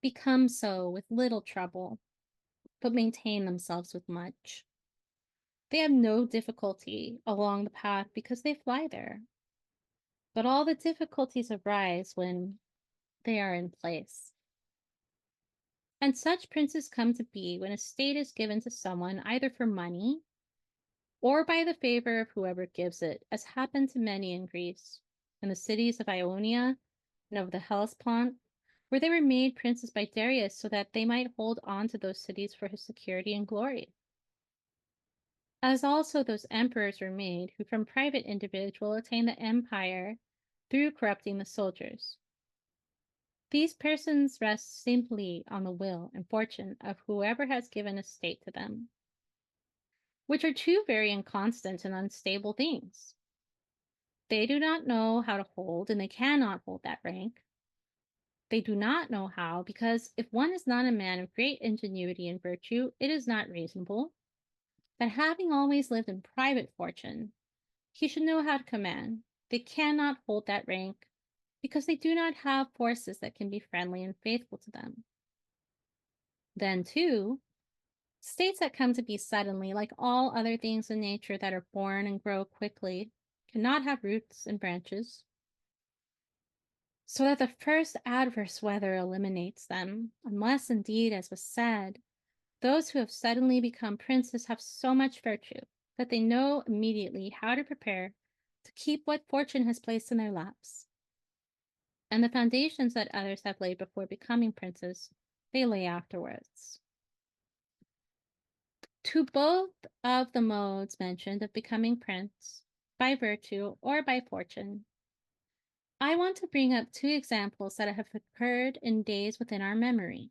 become so with little trouble, but maintain themselves with much. They have no difficulty along the path because they fly there. But all the difficulties arise when they are in place. And such princes come to be when a state is given to someone either for money or by the favor of whoever gives it, as happened to many in Greece, in the cities of Ionia and of the Hellespont, where they were made princes by Darius so that they might hold on to those cities for his security and glory. As also those emperors were made who from private individual attained the empire through corrupting the soldiers. These persons rest simply on the will and fortune of whoever has given a state to them, which are two very inconstant and unstable things. They do not know how to hold, and they cannot hold that rank. They do not know how, because if one is not a man of great ingenuity and virtue, it is not reasonable that having always lived in private fortune, he should know how to command. They cannot hold that rank, because they do not have forces that can be friendly and faithful to them. Then, too, states that come to be suddenly, like all other things in nature that are born and grow quickly, cannot have roots and branches, so that the first adverse weather eliminates them, unless indeed, as was said, those who have suddenly become princes have so much virtue that they know immediately how to prepare to keep what fortune has placed in their laps. And the foundations that others have laid before becoming princes, they lay afterwards. To both of the modes mentioned of becoming prince, by virtue or by fortune, I want to bring up two examples that have occurred in days within our memory.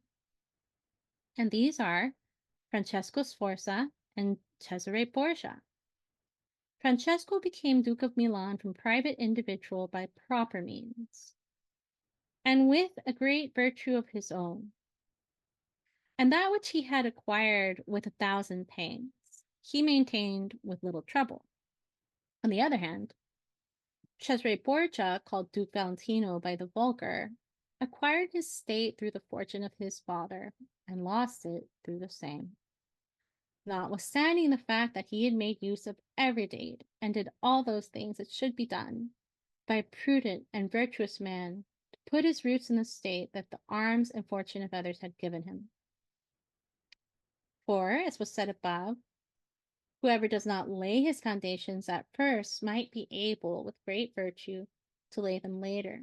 And these are Francesco Sforza and Cesare Borgia. Francesco became Duke of Milan from private individual by proper means, and with a great virtue of his own. And that which he had acquired with 1,000 pangs, he maintained with little trouble. On the other hand, Cesare Borgia, called Duke Valentino by the vulgar, acquired his state through the fortune of his father, and lost it through the same. Notwithstanding the fact that he had made use of every deed, and did all those things that should be done by a prudent and virtuous man to put his roots in the state that the arms and fortune of others had given him. For, as was said above, whoever does not lay his foundations at first might be able, with great virtue, to lay them later,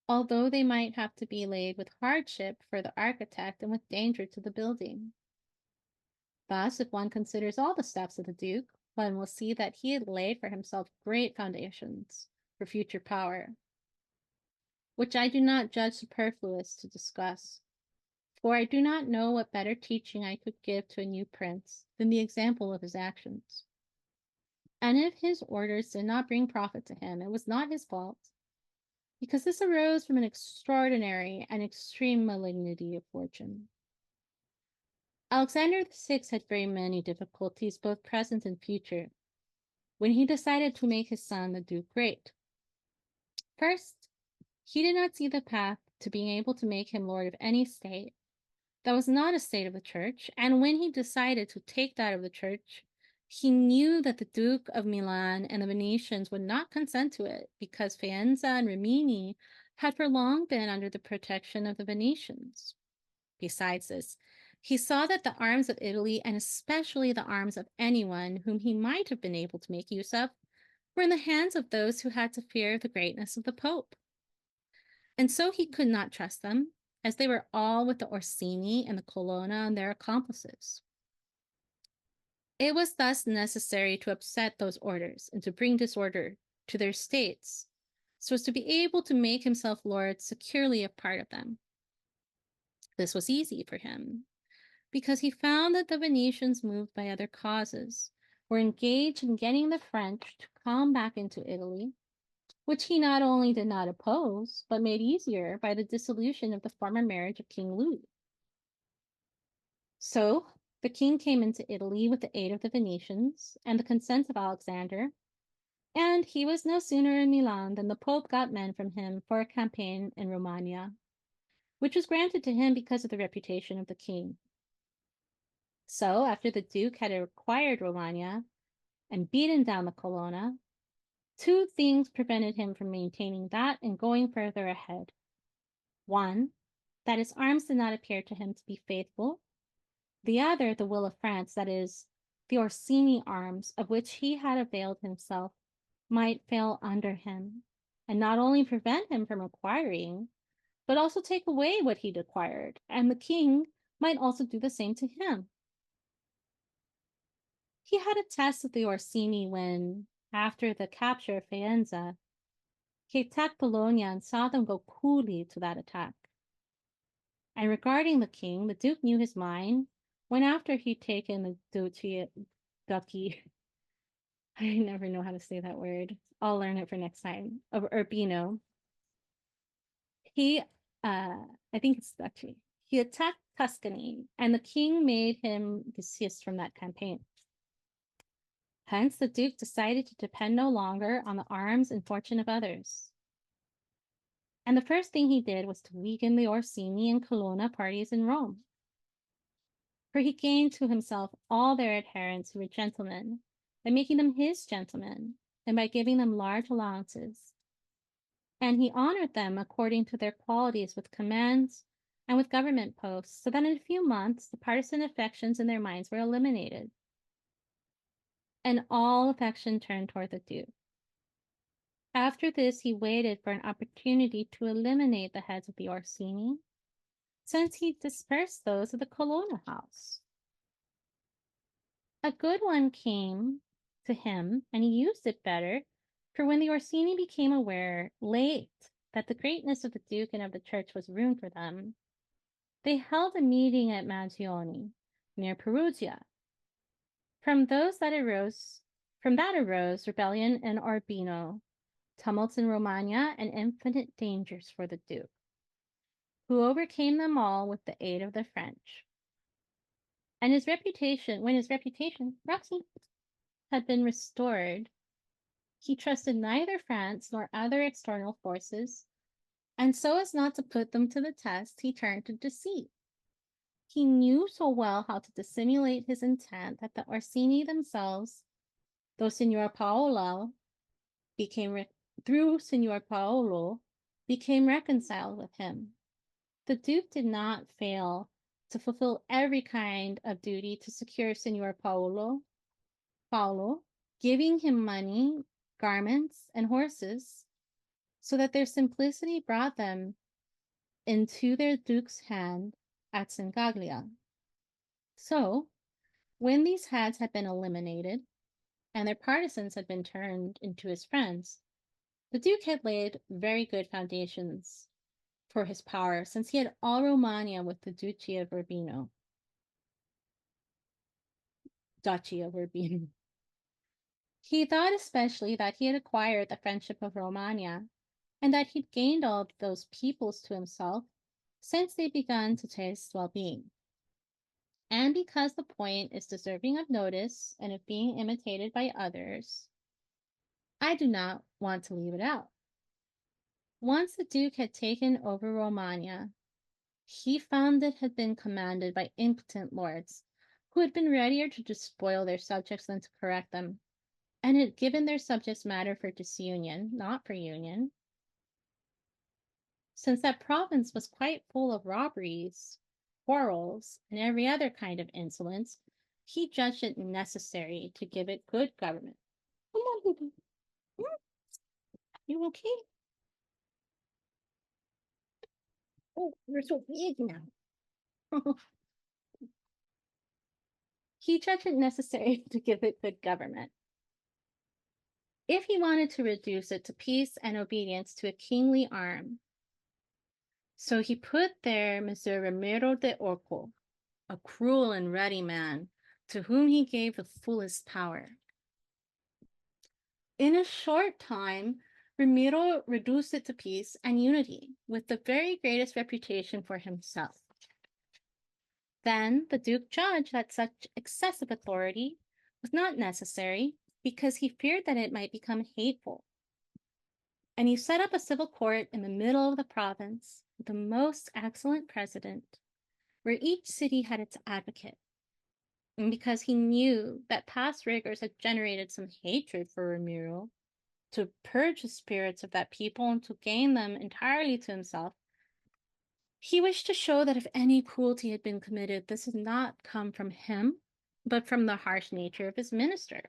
although they might have to be laid with hardship for the architect and with danger to the building. Thus, if one considers all the steps of the Duke, one will see that he had laid for himself great foundations for future power, which I do not judge superfluous to discuss, for I do not know what better teaching I could give to a new prince than the example of his actions. And if his orders did not bring profit to him, it was not his fault. because this arose from an extraordinary and extreme malignity of fortune. Alexander VI had very many difficulties, both present and future, when he decided to make his son the Duke great. First, he did not see the path to being able to make him lord of any state that was not a state of the church, and when he decided to take that of the church, he knew that the Duke of Milan and the Venetians would not consent to it because Faenza and Rimini had for long been under the protection of the Venetians. Besides this, he saw that the arms of Italy, and especially the arms of anyone whom he might have been able to make use of, were in the hands of those who had to fear the greatness of the Pope. And so he could not trust them, as they were all with the Orsini and the Colonna and their accomplices. It was thus necessary to upset those orders and to bring disorder to their states, so as to be able to make himself lord securely of part of them. This was easy for him, because he found that the Venetians, moved by other causes, were engaged in getting the French to come back into Italy, which he not only did not oppose, but made easier by the dissolution of the former marriage of King Louis. So the king came into Italy with the aid of the Venetians and the consent of Alexander, and he was no sooner in Milan than the Pope got men from him for a campaign in Romagna, which was granted to him because of the reputation of the king. So, after the Duke had acquired Romagna and beaten down the Colonna, two things prevented him from maintaining that and going further ahead. One, that his arms did not appear to him to be faithful. The other, the will of France, that is, the Orsini arms, of which he had availed himself, might fail under him, and not only prevent him from acquiring, but also take away what he'd acquired, and the king might also do the same to him. He had a test with the Orsini when, after the capture of Faenza, he attacked Bologna and saw them go coolly to that attack. And regarding the king, the Duke knew his mind when after he'd taken the duchy, I never know how to say that word. I'll learn it for next time, of Urbino. He, I think it's duchy. He attacked Tuscany, and the king made him desist from that campaign. Hence, the Duke decided to depend no longer on the arms and fortune of others. And the first thing he did was to weaken the Orsini and Colonna parties in Rome. For he gained to himself all their adherents who were gentlemen, by making them his gentlemen, and by giving them large allowances. And he honored them according to their qualities with commands and with government posts, so that in a few months the partisan affections in their minds were eliminated, and all affection turned toward the Duke. After this, he waited for an opportunity to eliminate the heads of the Orsini, since he dispersed those of the Colonna house. A good one came to him, and he used it better, for when the Orsini became aware, late, that the greatness of the Duke and of the Church was ruined for them, they held a meeting at Mantione, near Perugia. From that arose rebellion in Urbino, tumults in Romagna, and infinite dangers for the Duke, who overcame them all with the aid of the French. And when his reputation, Roxy, had been restored, he trusted neither France nor other external forces, and so as not to put them to the test, he turned to deceit. He knew so well how to dissimulate his intent that the Orsini themselves, though Signor Paolo became through Signor Paolo, became reconciled with him. The Duke did not fail to fulfill every kind of duty to secure Signor Paolo, giving him money, garments, and horses, so that their simplicity brought them into their Duke's hand at Sengaglia. So, when these heads had been eliminated, and their partisans had been turned into his friends, the Duke had laid very good foundations for his power, since he had all Romagna with the Duchy of Urbino. Duchy of Urbino. He thought especially that he had acquired the friendship of Romagna, and that he'd gained all of those peoples to himself since they begun to taste well being. And because the point is deserving of notice and of being imitated by others, I do not want to leave it out. Once the Duke had taken over Romagna, he found it had been commanded by impotent lords who had been readier to despoil their subjects than to correct them, and had given their subjects matter for disunion, not for union. Since that province was quite full of robberies, quarrels, and every other kind of insolence, he judged it necessary to give it good government. Come on, baby. You okay? Oh, you're so big now. He judged it necessary to give it good government. If he wanted to reduce it to peace and obedience to a kingly arm. So he put there Messer Ramiro de Orco, a cruel and ready man, to whom he gave the fullest power. In a short time, Ramiro reduced it to peace and unity, with the very greatest reputation for himself. Then the Duke judged that such excessive authority was not necessary because he feared that it might become hateful. And he set up a civil court in the middle of the province with a most excellent president, where each city had its advocate. And because he knew that past rigors had generated some hatred for Ramiro, to purge the spirits of that people and to gain them entirely to himself, he wished to show that if any cruelty had been committed, this had not come from him, but from the harsh nature of his minister.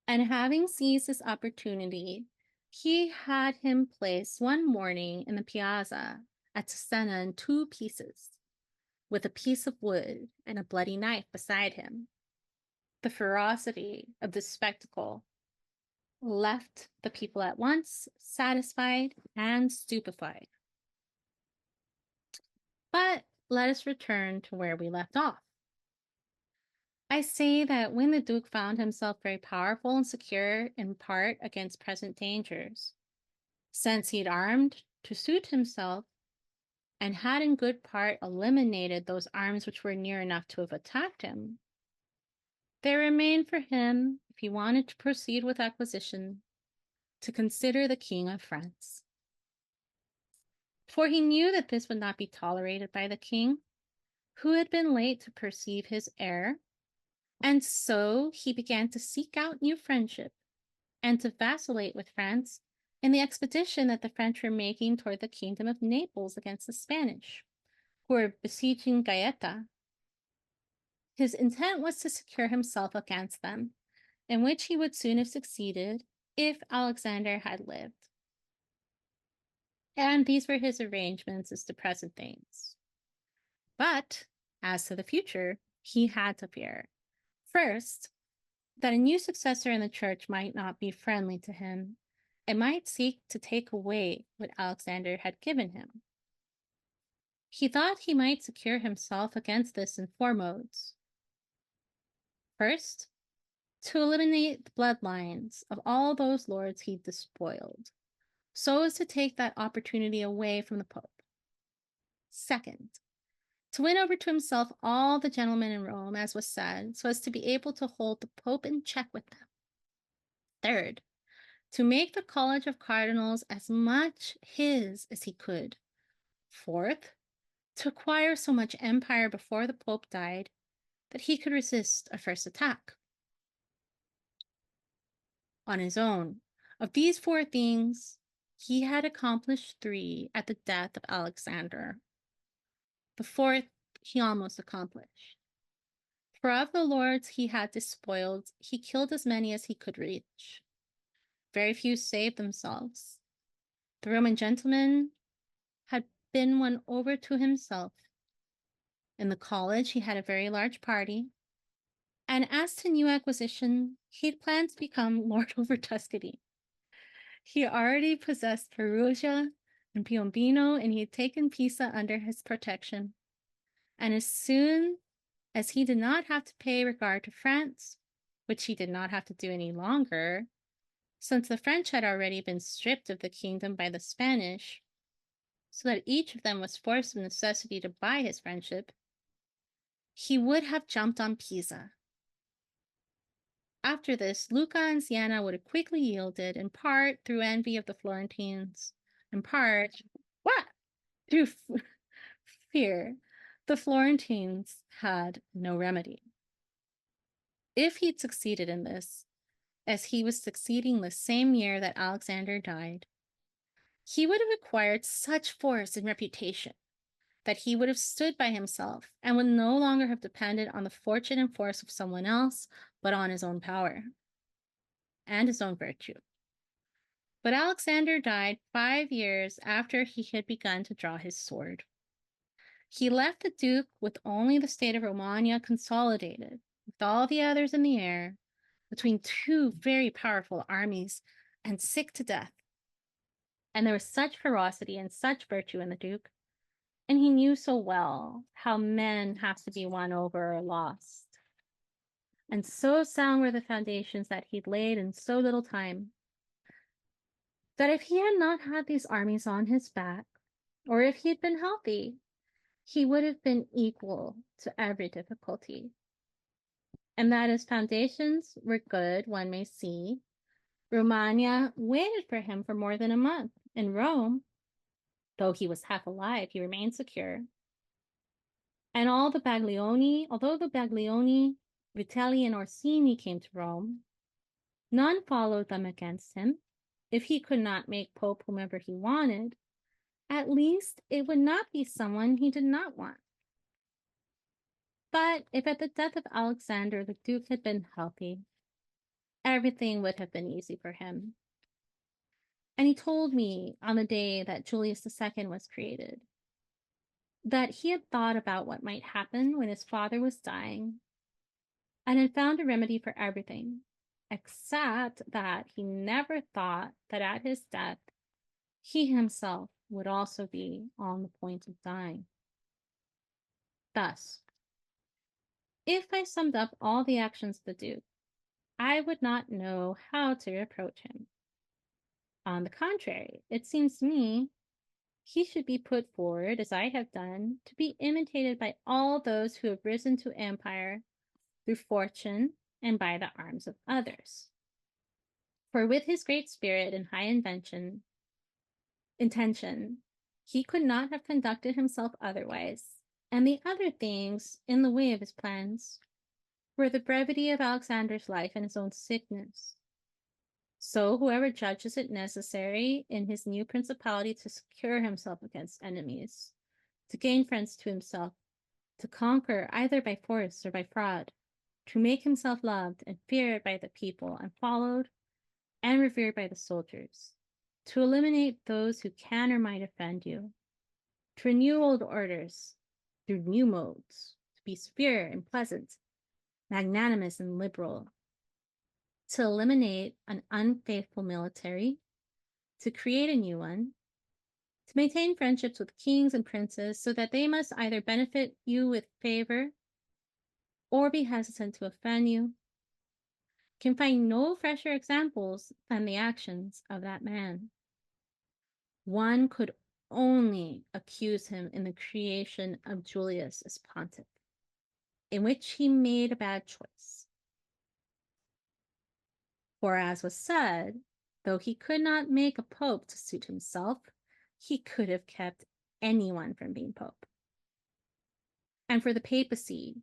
And having seized this opportunity, he had him placed one morning in the piazza at Cesena in two pieces, with a piece of wood and a bloody knife beside him. The ferocity of this spectacle left the people at once satisfied and stupefied. But let us return to where we left off. I say that when the Duke found himself very powerful and secure in part against present dangers, since he'd armed to suit himself and had in good part eliminated those arms which were near enough to have attacked him, there remained for him, if he wanted to proceed with acquisition, to consider the King of France. For he knew that this would not be tolerated by the king, who had been late to perceive his error, and so he began to seek out new friendship and to vacillate with France in the expedition that the French were making toward the kingdom of Naples against the Spanish, who were besieging Gaeta. His intent was to secure himself against them, in which he would soon have succeeded if Alexander had lived. And these were his arrangements as to present things. But as to the future, he had to fear, first, that a new successor in the church might not be friendly to him and might seek to take away what Alexander had given him. He thought he might secure himself against this in four modes. First, to eliminate the bloodlines of all those lords he despoiled, so as to take that opportunity away from the Pope. Second, to win over to himself all the gentlemen in Rome, as was said, so as to be able to hold the Pope in check with them. Third, to make the College of Cardinals as much his as he could. Fourth, to acquire so much empire before the Pope died that he could resist a first attack. On his own, of these four things, he had accomplished three at the death of Alexander. The fourth he almost accomplished. For of the lords he had despoiled, he killed as many as he could reach. Very few saved themselves. The Roman gentleman had been won over to himself. In the college, he had a very large party. And as to new acquisition, he'd planned to become lord over Tuscany. He already possessed Perugia and Piombino, and he had taken Pisa under his protection. And as soon as he did not have to pay regard to France, which he did not have to do any longer, Since the French had already been stripped of the kingdom by the Spanish, so that each of them was forced of necessity to buy his friendship, he would have jumped on Pisa. After this, Lucca and Siena would have quickly yielded, in part through envy of the Florentines, in part, what? Through fear. The Florentines had no remedy. If he'd succeeded in this, as he was succeeding the same year that Alexander died, he would have acquired such force and reputation that he would have stood by himself and would no longer have depended on the fortune and force of someone else, but on his own power and his own virtue. But Alexander died 5 years after he had begun to draw his sword. He left the Duke with only the state of Romagna consolidated, with all the others in the air, between two very powerful armies, and sick to death. And there was such ferocity and such virtue in the Duke, and he knew so well how men have to be won over or lost. And so sound were the foundations that he'd laid in so little time, that if he had not had these armies on his back, or if he had been healthy, he would have been equal to every difficulty. And that his foundations were good, one may see. Romagna waited for him for more than a month. In Rome, though he was half alive, he remained secure. And although the Baglioni, Vitelli, and Orsini came to Rome, none followed them against him. If he could not make Pope whomever he wanted, at least it would not be someone he did not want. But if at the death of Alexander the Duke had been healthy, everything would have been easy for him. And he told me on the day that Julius II was created that he had thought about what might happen when his father was dying and had found a remedy for everything, except that he never thought that at his death he himself would also be on the point of dying. Thus, if I summed up all the actions of the Duke, I would not know how to reproach him. On the contrary, it seems to me he should be put forward, as I have done, to be imitated by all those who have risen to empire through fortune and by the arms of others. For with his great spirit and high intention, he could not have conducted himself otherwise, and the other things in the way of his plans were the brevity of Alexander's life and his own sickness. So whoever judges it necessary in his new principality to secure himself against enemies, to gain friends to himself, to conquer either by force or by fraud, to make himself loved and feared by the people and followed and revered by the soldiers, to eliminate those who can or might offend you, to renew old orders through new modes, to be severe and pleasant, magnanimous and liberal, to eliminate an unfaithful military, to create a new one, to maintain friendships with kings and princes so that they must either benefit you with favor or be hesitant to offend you, can find no fresher examples than the actions of that man. One could only accuse him in the creation of Julius as pontiff, in which he made a bad choice. For as was said, though he could not make a pope to suit himself, he could have kept anyone from being pope. And for the papacy,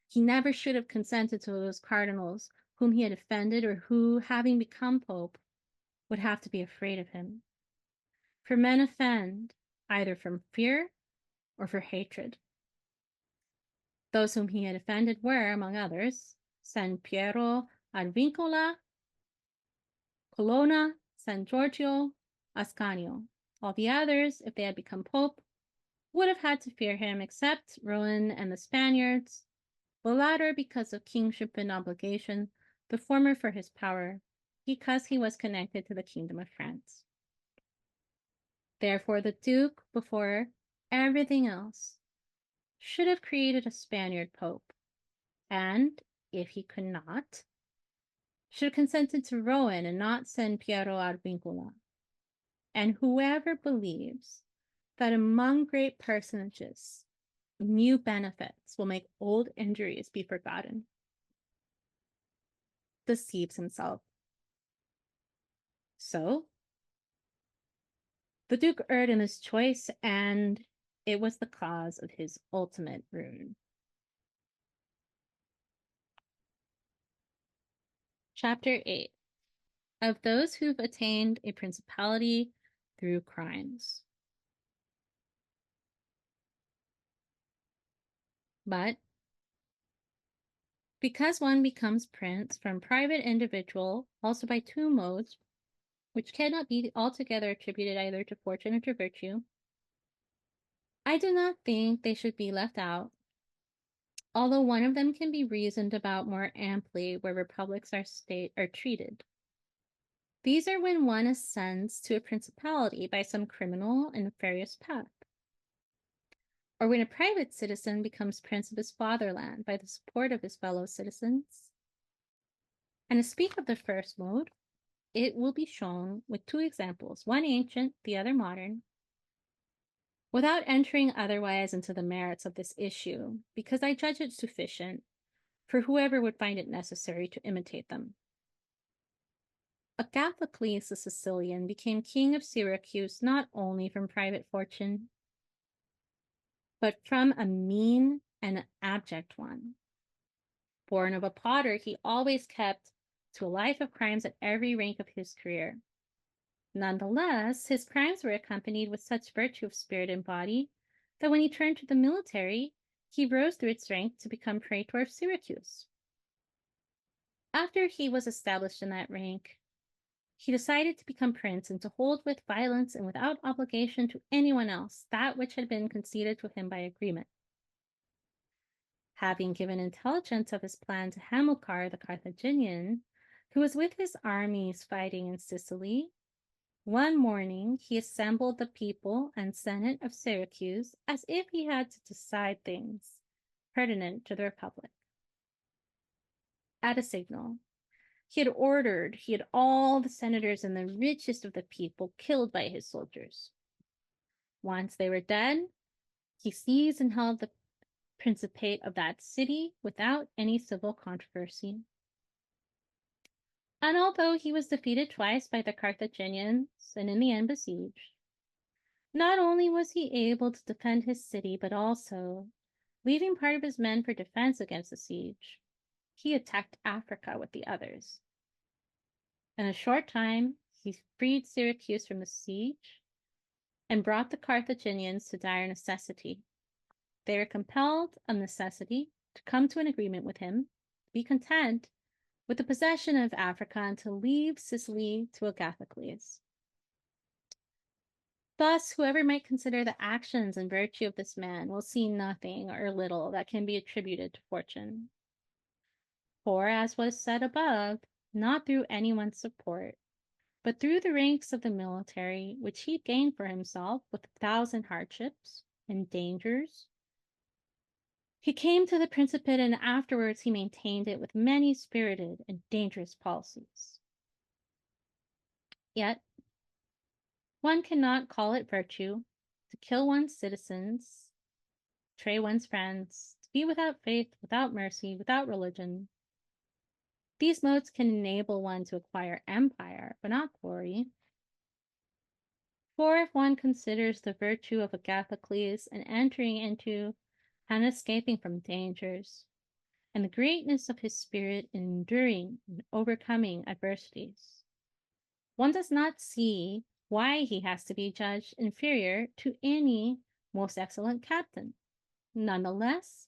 he never should have consented to those cardinals whom he had offended or who, having become pope, would have to be afraid of him. For men offend either from fear or for hatred. Those whom he had offended were, among others, San Piero ad Vincula, Colonna, San Giorgio, Ascanio. All the others, if they had become pope, would have had to fear him, except Rohan and the Spaniards, the latter because of kingship and obligation, the former for his power, because he was connected to the kingdom of France. Therefore, the Duke, before everything else, should have created a Spaniard pope, and if he could not, should have consented to Rowan and not send Piero Advincula. And whoever believes that among great personages, new benefits will make old injuries be forgotten deceives himself. So, the Duke erred in his choice, and it was the cause of his ultimate ruin. Chapter 8 of those who've attained a principality through crimes. But because one becomes prince from private individual, also by two modes, which cannot be altogether attributed either to fortune or to virtue, I do not think they should be left out, although one of them can be reasoned about more amply where republics are treated. These are when one ascends to a principality by some criminal and nefarious path, or when a private citizen becomes prince of his fatherland by the support of his fellow citizens. And to speak of the first mode, it will be shown with two examples, one ancient, the other modern, without entering otherwise into the merits of this issue, because I judge it sufficient for whoever would find it necessary to imitate them. Agathocles the Sicilian became king of Syracuse not only from private fortune, but from a mean and abject one. Born of a potter, he always kept to a life of crimes at every rank of his career. Nonetheless, his crimes were accompanied with such virtue of spirit and body that when he turned to the military, he rose through its rank to become praetor of Syracuse. After he was established in that rank, he decided to become prince and to hold with violence and without obligation to anyone else that which had been conceded to him by agreement. Having given intelligence of his plan to Hamilcar the Carthaginian, who was with his armies fighting in Sicily, one morning he assembled the people and senate of Syracuse as if he had to decide things pertinent to the republic. At a signal, he had all the senators and the richest of the people killed by his soldiers. Once they were dead, he seized and held the principate of that city without any civil controversy. And although he was defeated twice by the Carthaginians and in the end besieged, not only was he able to defend his city, but also, leaving part of his men for defense against the siege, he attacked Africa with the others. In a short time, he freed Syracuse from the siege and brought the Carthaginians to dire necessity. They were compelled of necessity to come to an agreement with him, to be content with the possession of Africa and to leave Sicily to Agathocles. Thus, whoever might consider the actions and virtue of this man will see nothing or little that can be attributed to fortune. For, as was said above, not through anyone's support, but through the ranks of the military, which he gained for himself with 1,000 hardships and dangers, he came to the Principate, and afterwards he maintained it with many spirited and dangerous policies. Yet, one cannot call it virtue to kill one's citizens, betray one's friends, to be without faith, without mercy, without religion. These modes can enable one to acquire empire, but not glory. For if one considers the virtue of Agathocles in entering into and escaping from dangers, and the greatness of his spirit in enduring and overcoming adversities, one does not see why he has to be judged inferior to any most excellent captain. Nonetheless,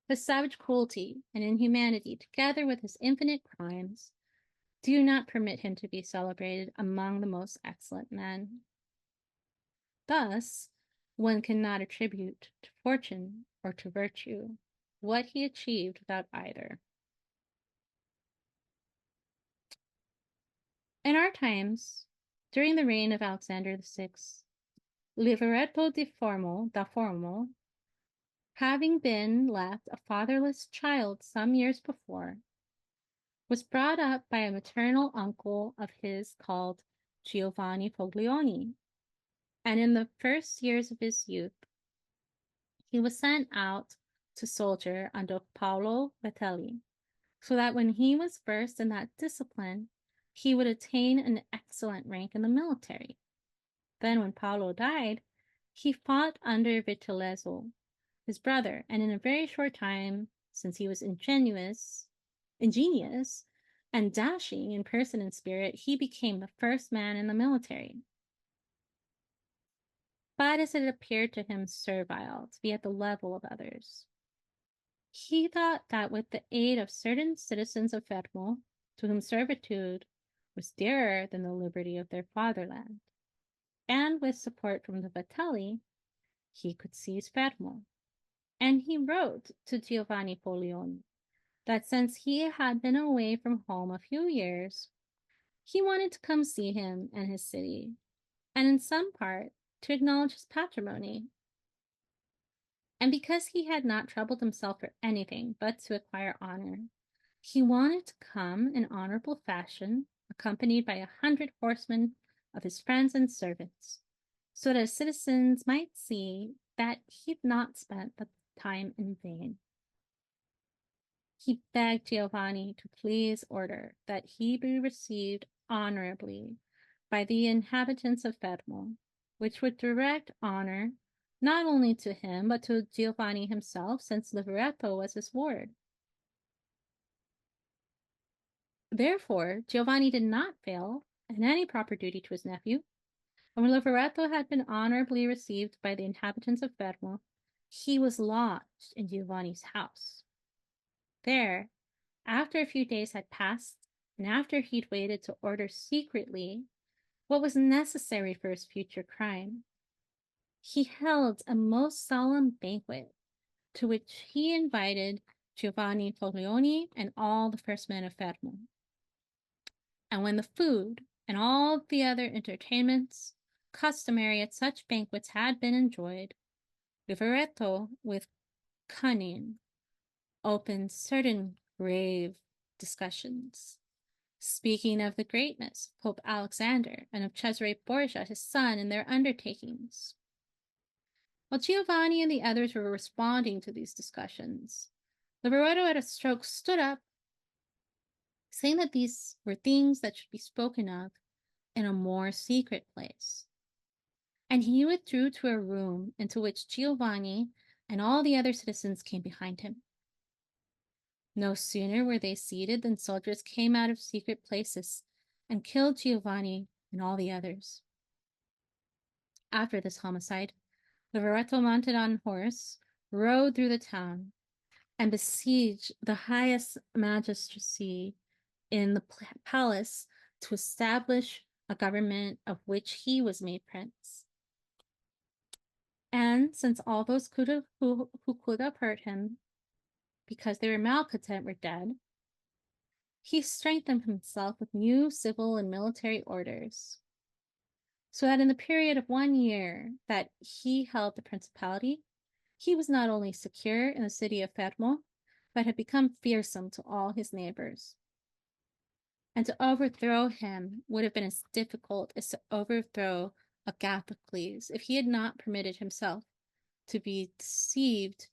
his savage cruelty and inhumanity, together with his infinite crimes, do not permit him to be celebrated among the most excellent men. Thus, one cannot attribute to fortune or to virtue what he achieved without either. In our times, during the reign of Alexander VI, Liveretto da Formo, having been left a fatherless child some years before, was brought up by a maternal uncle of his called Giovanni Foglioni, and in the first years of his youth, he was sent out to soldier under Paolo Vetelli, so that when he was versed in that discipline, he would attain an excellent rank in the military. Then, when Paolo died, he fought under Vitellozzo, his brother, and in a very short time, since he was ingenious, and dashing in person and spirit, he became the first man in the military. But as it appeared to him servile to be at the level of others, he thought that with the aid of certain citizens of Fermo, to whom servitude was dearer than the liberty of their fatherland, and with support from the Vitelli, he could seize Fermo. And he wrote to Giovanni Foglioni that since he had been away from home a few years, he wanted to come see him and his city, and in some part to acknowledge his patrimony. And because he had not troubled himself for anything but to acquire honor, he wanted to come in honorable fashion, accompanied by 100 horsemen of his friends and servants, so that citizens might see that he'd not spent the time in vain. He begged Giovanni to please order that he be received honorably by the inhabitants of Fermo, which would direct honor not only to him but to Giovanni himself, since Liveretto was his ward. Therefore, Giovanni did not fail in any proper duty to his nephew, and when Liveretto had been honorably received by the inhabitants of Fermo, he was lodged in Giovanni's house. There, after a few days had passed, and after he'd waited to order secretly what was necessary for his future crime, he held a most solemn banquet to which he invited Giovanni Foglioni and all the first men of Fermo. And when the food and all the other entertainments customary at such banquets had been enjoyed, Riveretto, with cunning, opened certain grave discussions, speaking of the greatness of Pope Alexander and of Cesare Borgia, his son, and their undertakings. While Giovanni and the others were responding to these discussions, Liveretto at a stroke stood up, saying that these were things that should be spoken of in a more secret place. And he withdrew to a room into which Giovanni and all the other citizens came behind him. No sooner were they seated than soldiers came out of secret places and killed Giovanni and all the others. After this homicide, Liveretto, mounted on horse, rode through the town and besieged the highest magistracy in the palace to establish a government of which he was made prince. And since all those who could have hurt him because they were malcontent were dead, he strengthened himself with new civil and military orders, so that in the period of 1 year that he held the principality, he was not only secure in the city of Fermo, but had become fearsome to all his neighbors. And to overthrow him would have been as difficult as to overthrow Agathocles if he had not permitted himself to be deceived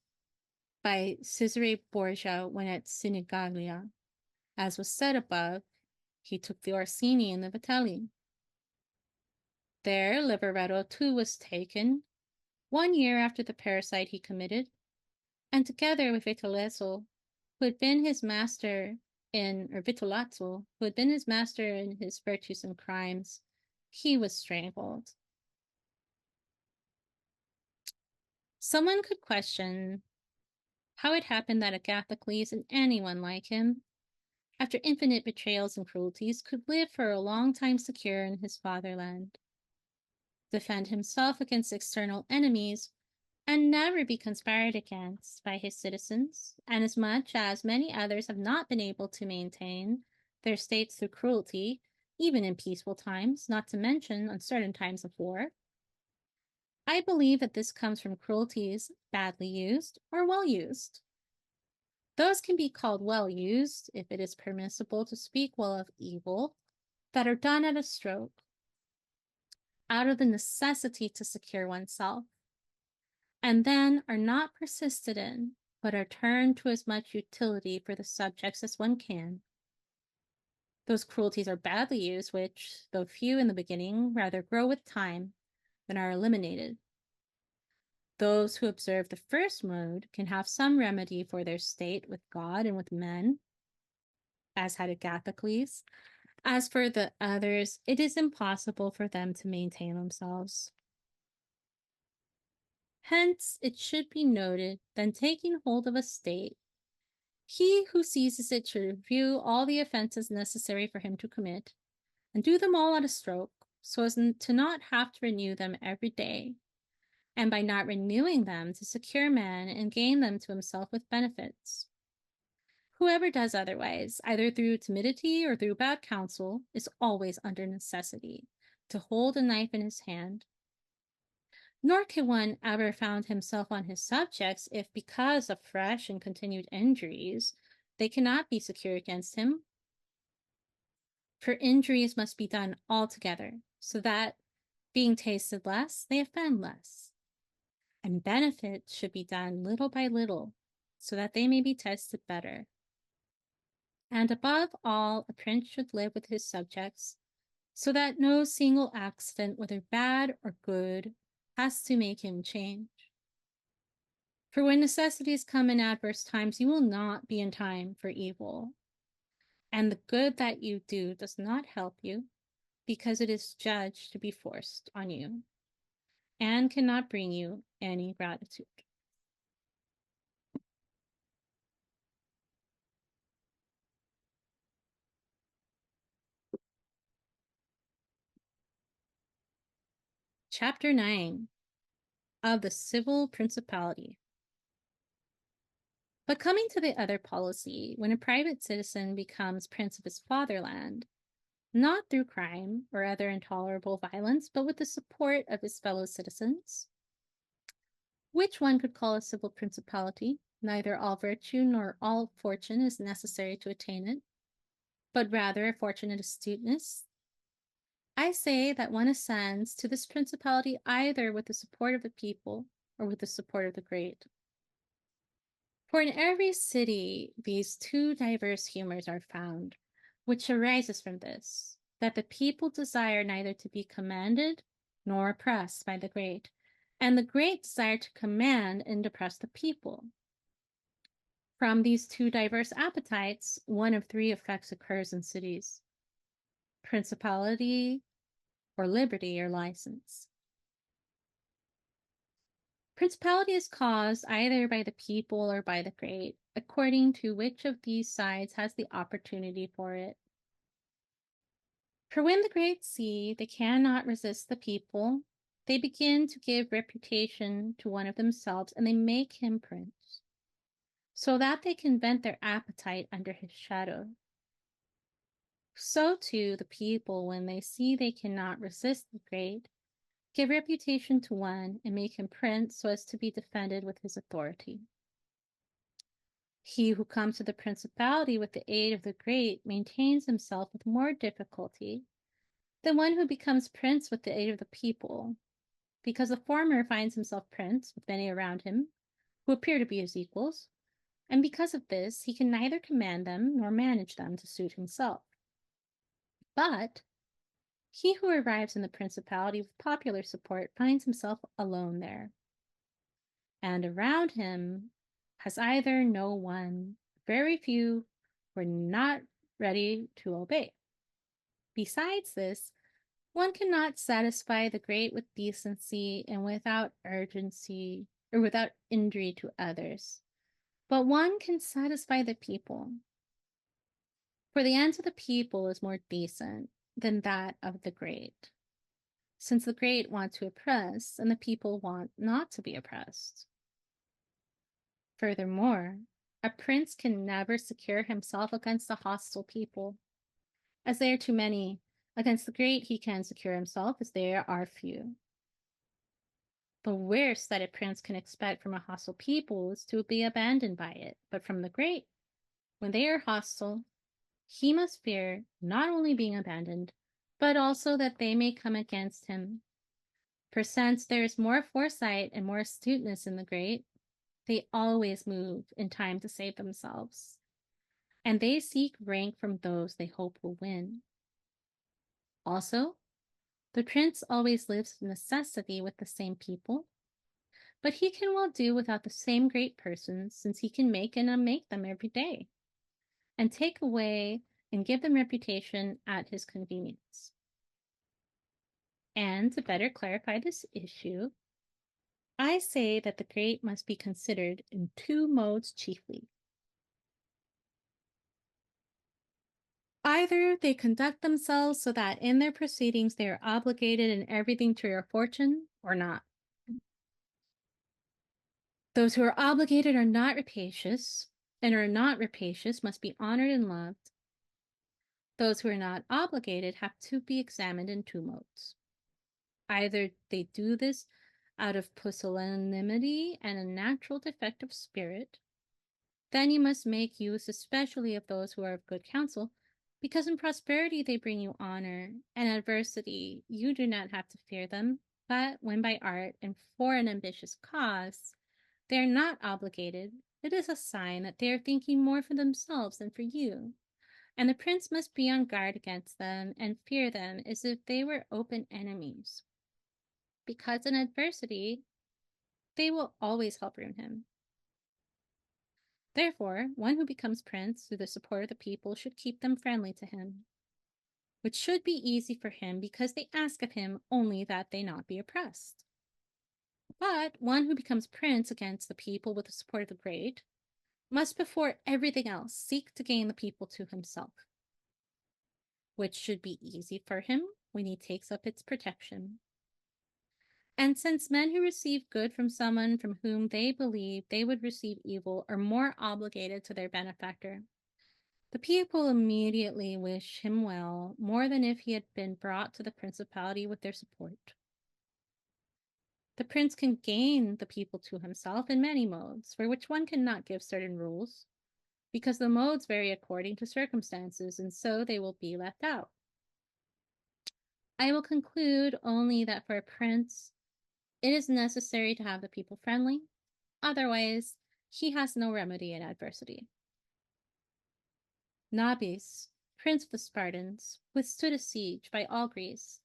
by Cesare Borgia when at Sinigaglia. As was said above, he took the Orsini and the Vitelli. There, Liveretto too was taken, 1 year after the parricide he committed, and together with Vitellozzo, who had been his master Vitellozzo, who had been his master in his virtues and crimes, he was strangled. Someone could question how it happened that Agathocles and anyone like him, after infinite betrayals and cruelties, could live for a long time secure in his fatherland, defend himself against external enemies, and never be conspired against by his citizens, inasmuch as many others have not been able to maintain their states through cruelty, even in peaceful times, not to mention on certain times of war. I believe that this comes from cruelties badly used or well used. Those can be called well used if it is permissible to speak well of evil that are done at a stroke, out of the necessity to secure oneself, and then are not persisted in, but are turned to as much utility for the subjects as one can. Those cruelties are badly used, which, though few in the beginning, rather grow with time than are eliminated. Those who observe the first mode can have some remedy for their state with God and with men, as had Agathocles. As for the others, it is impossible for them to maintain themselves. Hence, it should be noted that taking hold of a state, he who seizes it should review all the offenses necessary for him to commit, and do them all at a stroke, so as to not have to renew them every day, and by not renewing them to secure men and gain them to himself with benefits. Whoever does otherwise, either through timidity or through bad counsel, is always under necessity to hold a knife in his hand. Nor can one ever found himself on his subjects if, because of fresh and continued injuries, they cannot be secure against him. For injuries must be done altogether, so that, being tasted less, they offend less. And benefits should be done little by little, so that they may be tested better. And above all, a prince should live with his subjects, so that no single accident, whether bad or good, has to make him change. For when necessities come in adverse times, you will not be in time for evil. And the good that you do does not help you, because it is judged to be forced on you, and cannot bring you any gratitude. Chapter 9 of the Civil Principality. But coming to the other policy, when a private citizen becomes prince of his fatherland, not through crime or other intolerable violence, but with the support of his fellow citizens, which one could call a civil principality, neither all virtue nor all fortune is necessary to attain it, but rather a fortunate astuteness. I say that one ascends to this principality either with the support of the people or with the support of the great. For in every city these two diverse humors are found, which arises from this, that the people desire neither to be commanded nor oppressed by the great, and the great desire to command and oppress the people. From these two diverse appetites, one of three effects occurs in cities: principality, or liberty, or license. Principality is caused either by the people or by the great, according to which of these sides has the opportunity for it. For when the great see they cannot resist the people, they begin to give reputation to one of themselves, and they make him prince, so that they can vent their appetite under his shadow. So too the people, when they see they cannot resist the great, give reputation to one and make him prince so as to be defended with his authority. He who comes to the principality with the aid of the great maintains himself with more difficulty than one who becomes prince with the aid of the people, because the former finds himself prince with many around him who appear to be his equals, and because of this he can neither command them nor manage them to suit himself. But he who arrives in the principality with popular support finds himself alone there, and around him has either no one, very few, were not ready to obey. Besides this, one cannot satisfy the great with decency and without urgency or without injury to others, but one can satisfy the people. For the end of the people is more decent than that of the great, since the great want to oppress and the people want not to be oppressed. Furthermore, a prince can never secure himself against a hostile people. As they are too many, against the great he can secure himself, as they are few. The worst that a prince can expect from a hostile people is to be abandoned by it. But from the great, when they are hostile, he must fear not only being abandoned, but also that they may come against him. For since there is more foresight and more astuteness in the great, they always move in time to save themselves, and they seek rank from those they hope will win. Also, the prince always lives of necessity with the same people, but he can well do without the same great persons, since he can make and unmake them every day, and take away and give them reputation at his convenience. And to better clarify this issue, I say that the great must be considered in two modes chiefly. Either they conduct themselves so that in their proceedings they are obligated in everything to your fortune, or not. Those who are obligated are not rapacious, and are not rapacious must be honored and loved. Those who are not obligated have to be examined in two modes. Either they do this out of pusillanimity and a natural defect of spirit, then you must make use especially of those who are of good counsel, because in prosperity they bring you honor, and adversity you do not have to fear them, but when by art and for an ambitious cause they are not obligated, it is a sign that they are thinking more for themselves than for you, and the prince must be on guard against them and fear them as if they were open enemies, because in adversity they will always help ruin him. Therefore, one who becomes prince through the support of the people should keep them friendly to him, which should be easy for him because they ask of him only that they not be oppressed. But one who becomes prince against the people with the support of the great must before everything else seek to gain the people to himself, which should be easy for him when he takes up its protection. And since men who receive good from someone from whom they believe they would receive evil are more obligated to their benefactor, the people immediately wish him well, more than if he had been brought to the principality with their support. The prince can gain the people to himself in many modes, for which one cannot give certain rules, because the modes vary according to circumstances, and so they will be left out. I will conclude only that for a prince, it is necessary to have the people friendly, otherwise he has no remedy in adversity. Nabis, prince of the Spartans, withstood a siege by all Greece,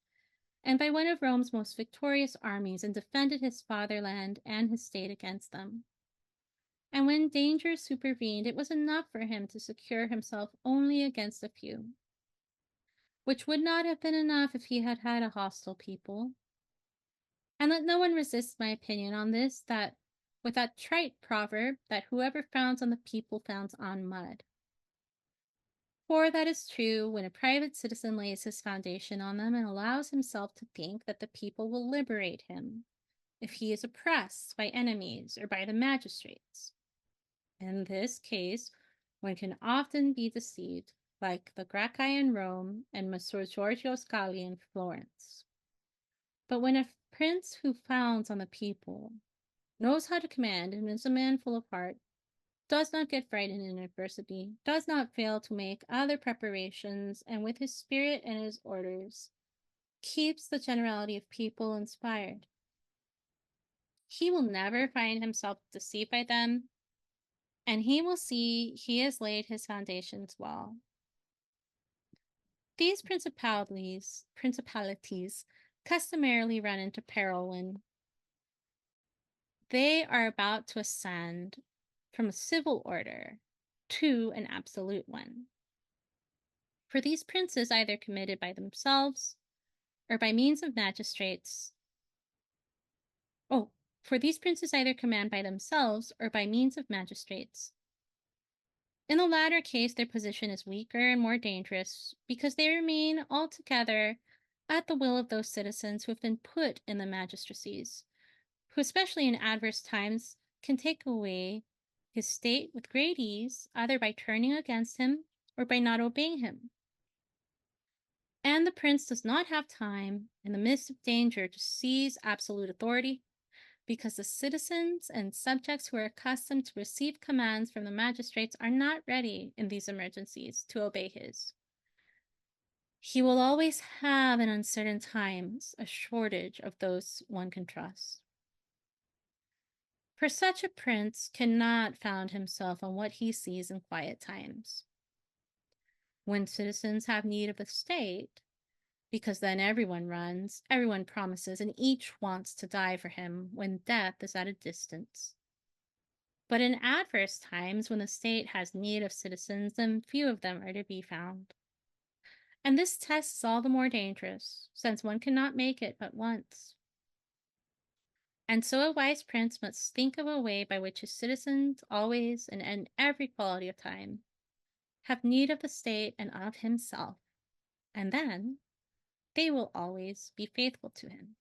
and by one of Rome's most victorious armies, and defended his fatherland and his state against them. And when danger supervened, it was enough for him to secure himself only against a few, which would not have been enough if he had had a hostile people. And let no one resist my opinion on this, that with that trite proverb that whoever frowns on the people frowns on mud. For that is true when a private citizen lays his foundation on them and allows himself to think that the people will liberate him if he is oppressed by enemies or by the magistrates. In this case, one can often be deceived, like the Gracchi in Rome and Messer Giorgio Scali in Florence. But when a prince who frowns on the people knows how to command and is a man full of heart, does not get frightened in adversity, does not fail to make other preparations, and with his spirit and his orders, keeps the generality of people inspired, he will never find himself deceived by them, and he will see he has laid his foundations well. These principalities customarily run into peril when they are about to ascend from a civil order to an absolute one. For these princes either committed by themselves or by means of magistrates. For these princes either command by themselves or by means of magistrates. In the latter case, their position is weaker and more dangerous because they remain altogether at the will of those citizens who have been put in the magistracies, who, especially in adverse times, can take away his state with great ease, either by turning against him or by not obeying him. And the prince does not have time, in the midst of danger, to seize absolute authority, because the citizens and subjects who are accustomed to receive commands from the magistrates are not ready in these emergencies to obey his. He will always have in uncertain times a shortage of those one can trust. For such a prince cannot found himself on what he sees in quiet times. When citizens have need of the state, because then everyone runs, everyone promises, and each wants to die for him when death is at a distance. But in adverse times, when the state has need of citizens, then few of them are to be found. And this test is all the more dangerous, since one cannot make it but once. And so a wise prince must think of a way by which his citizens always and in every quality of time have need of the state and of himself, and then they will always be faithful to him.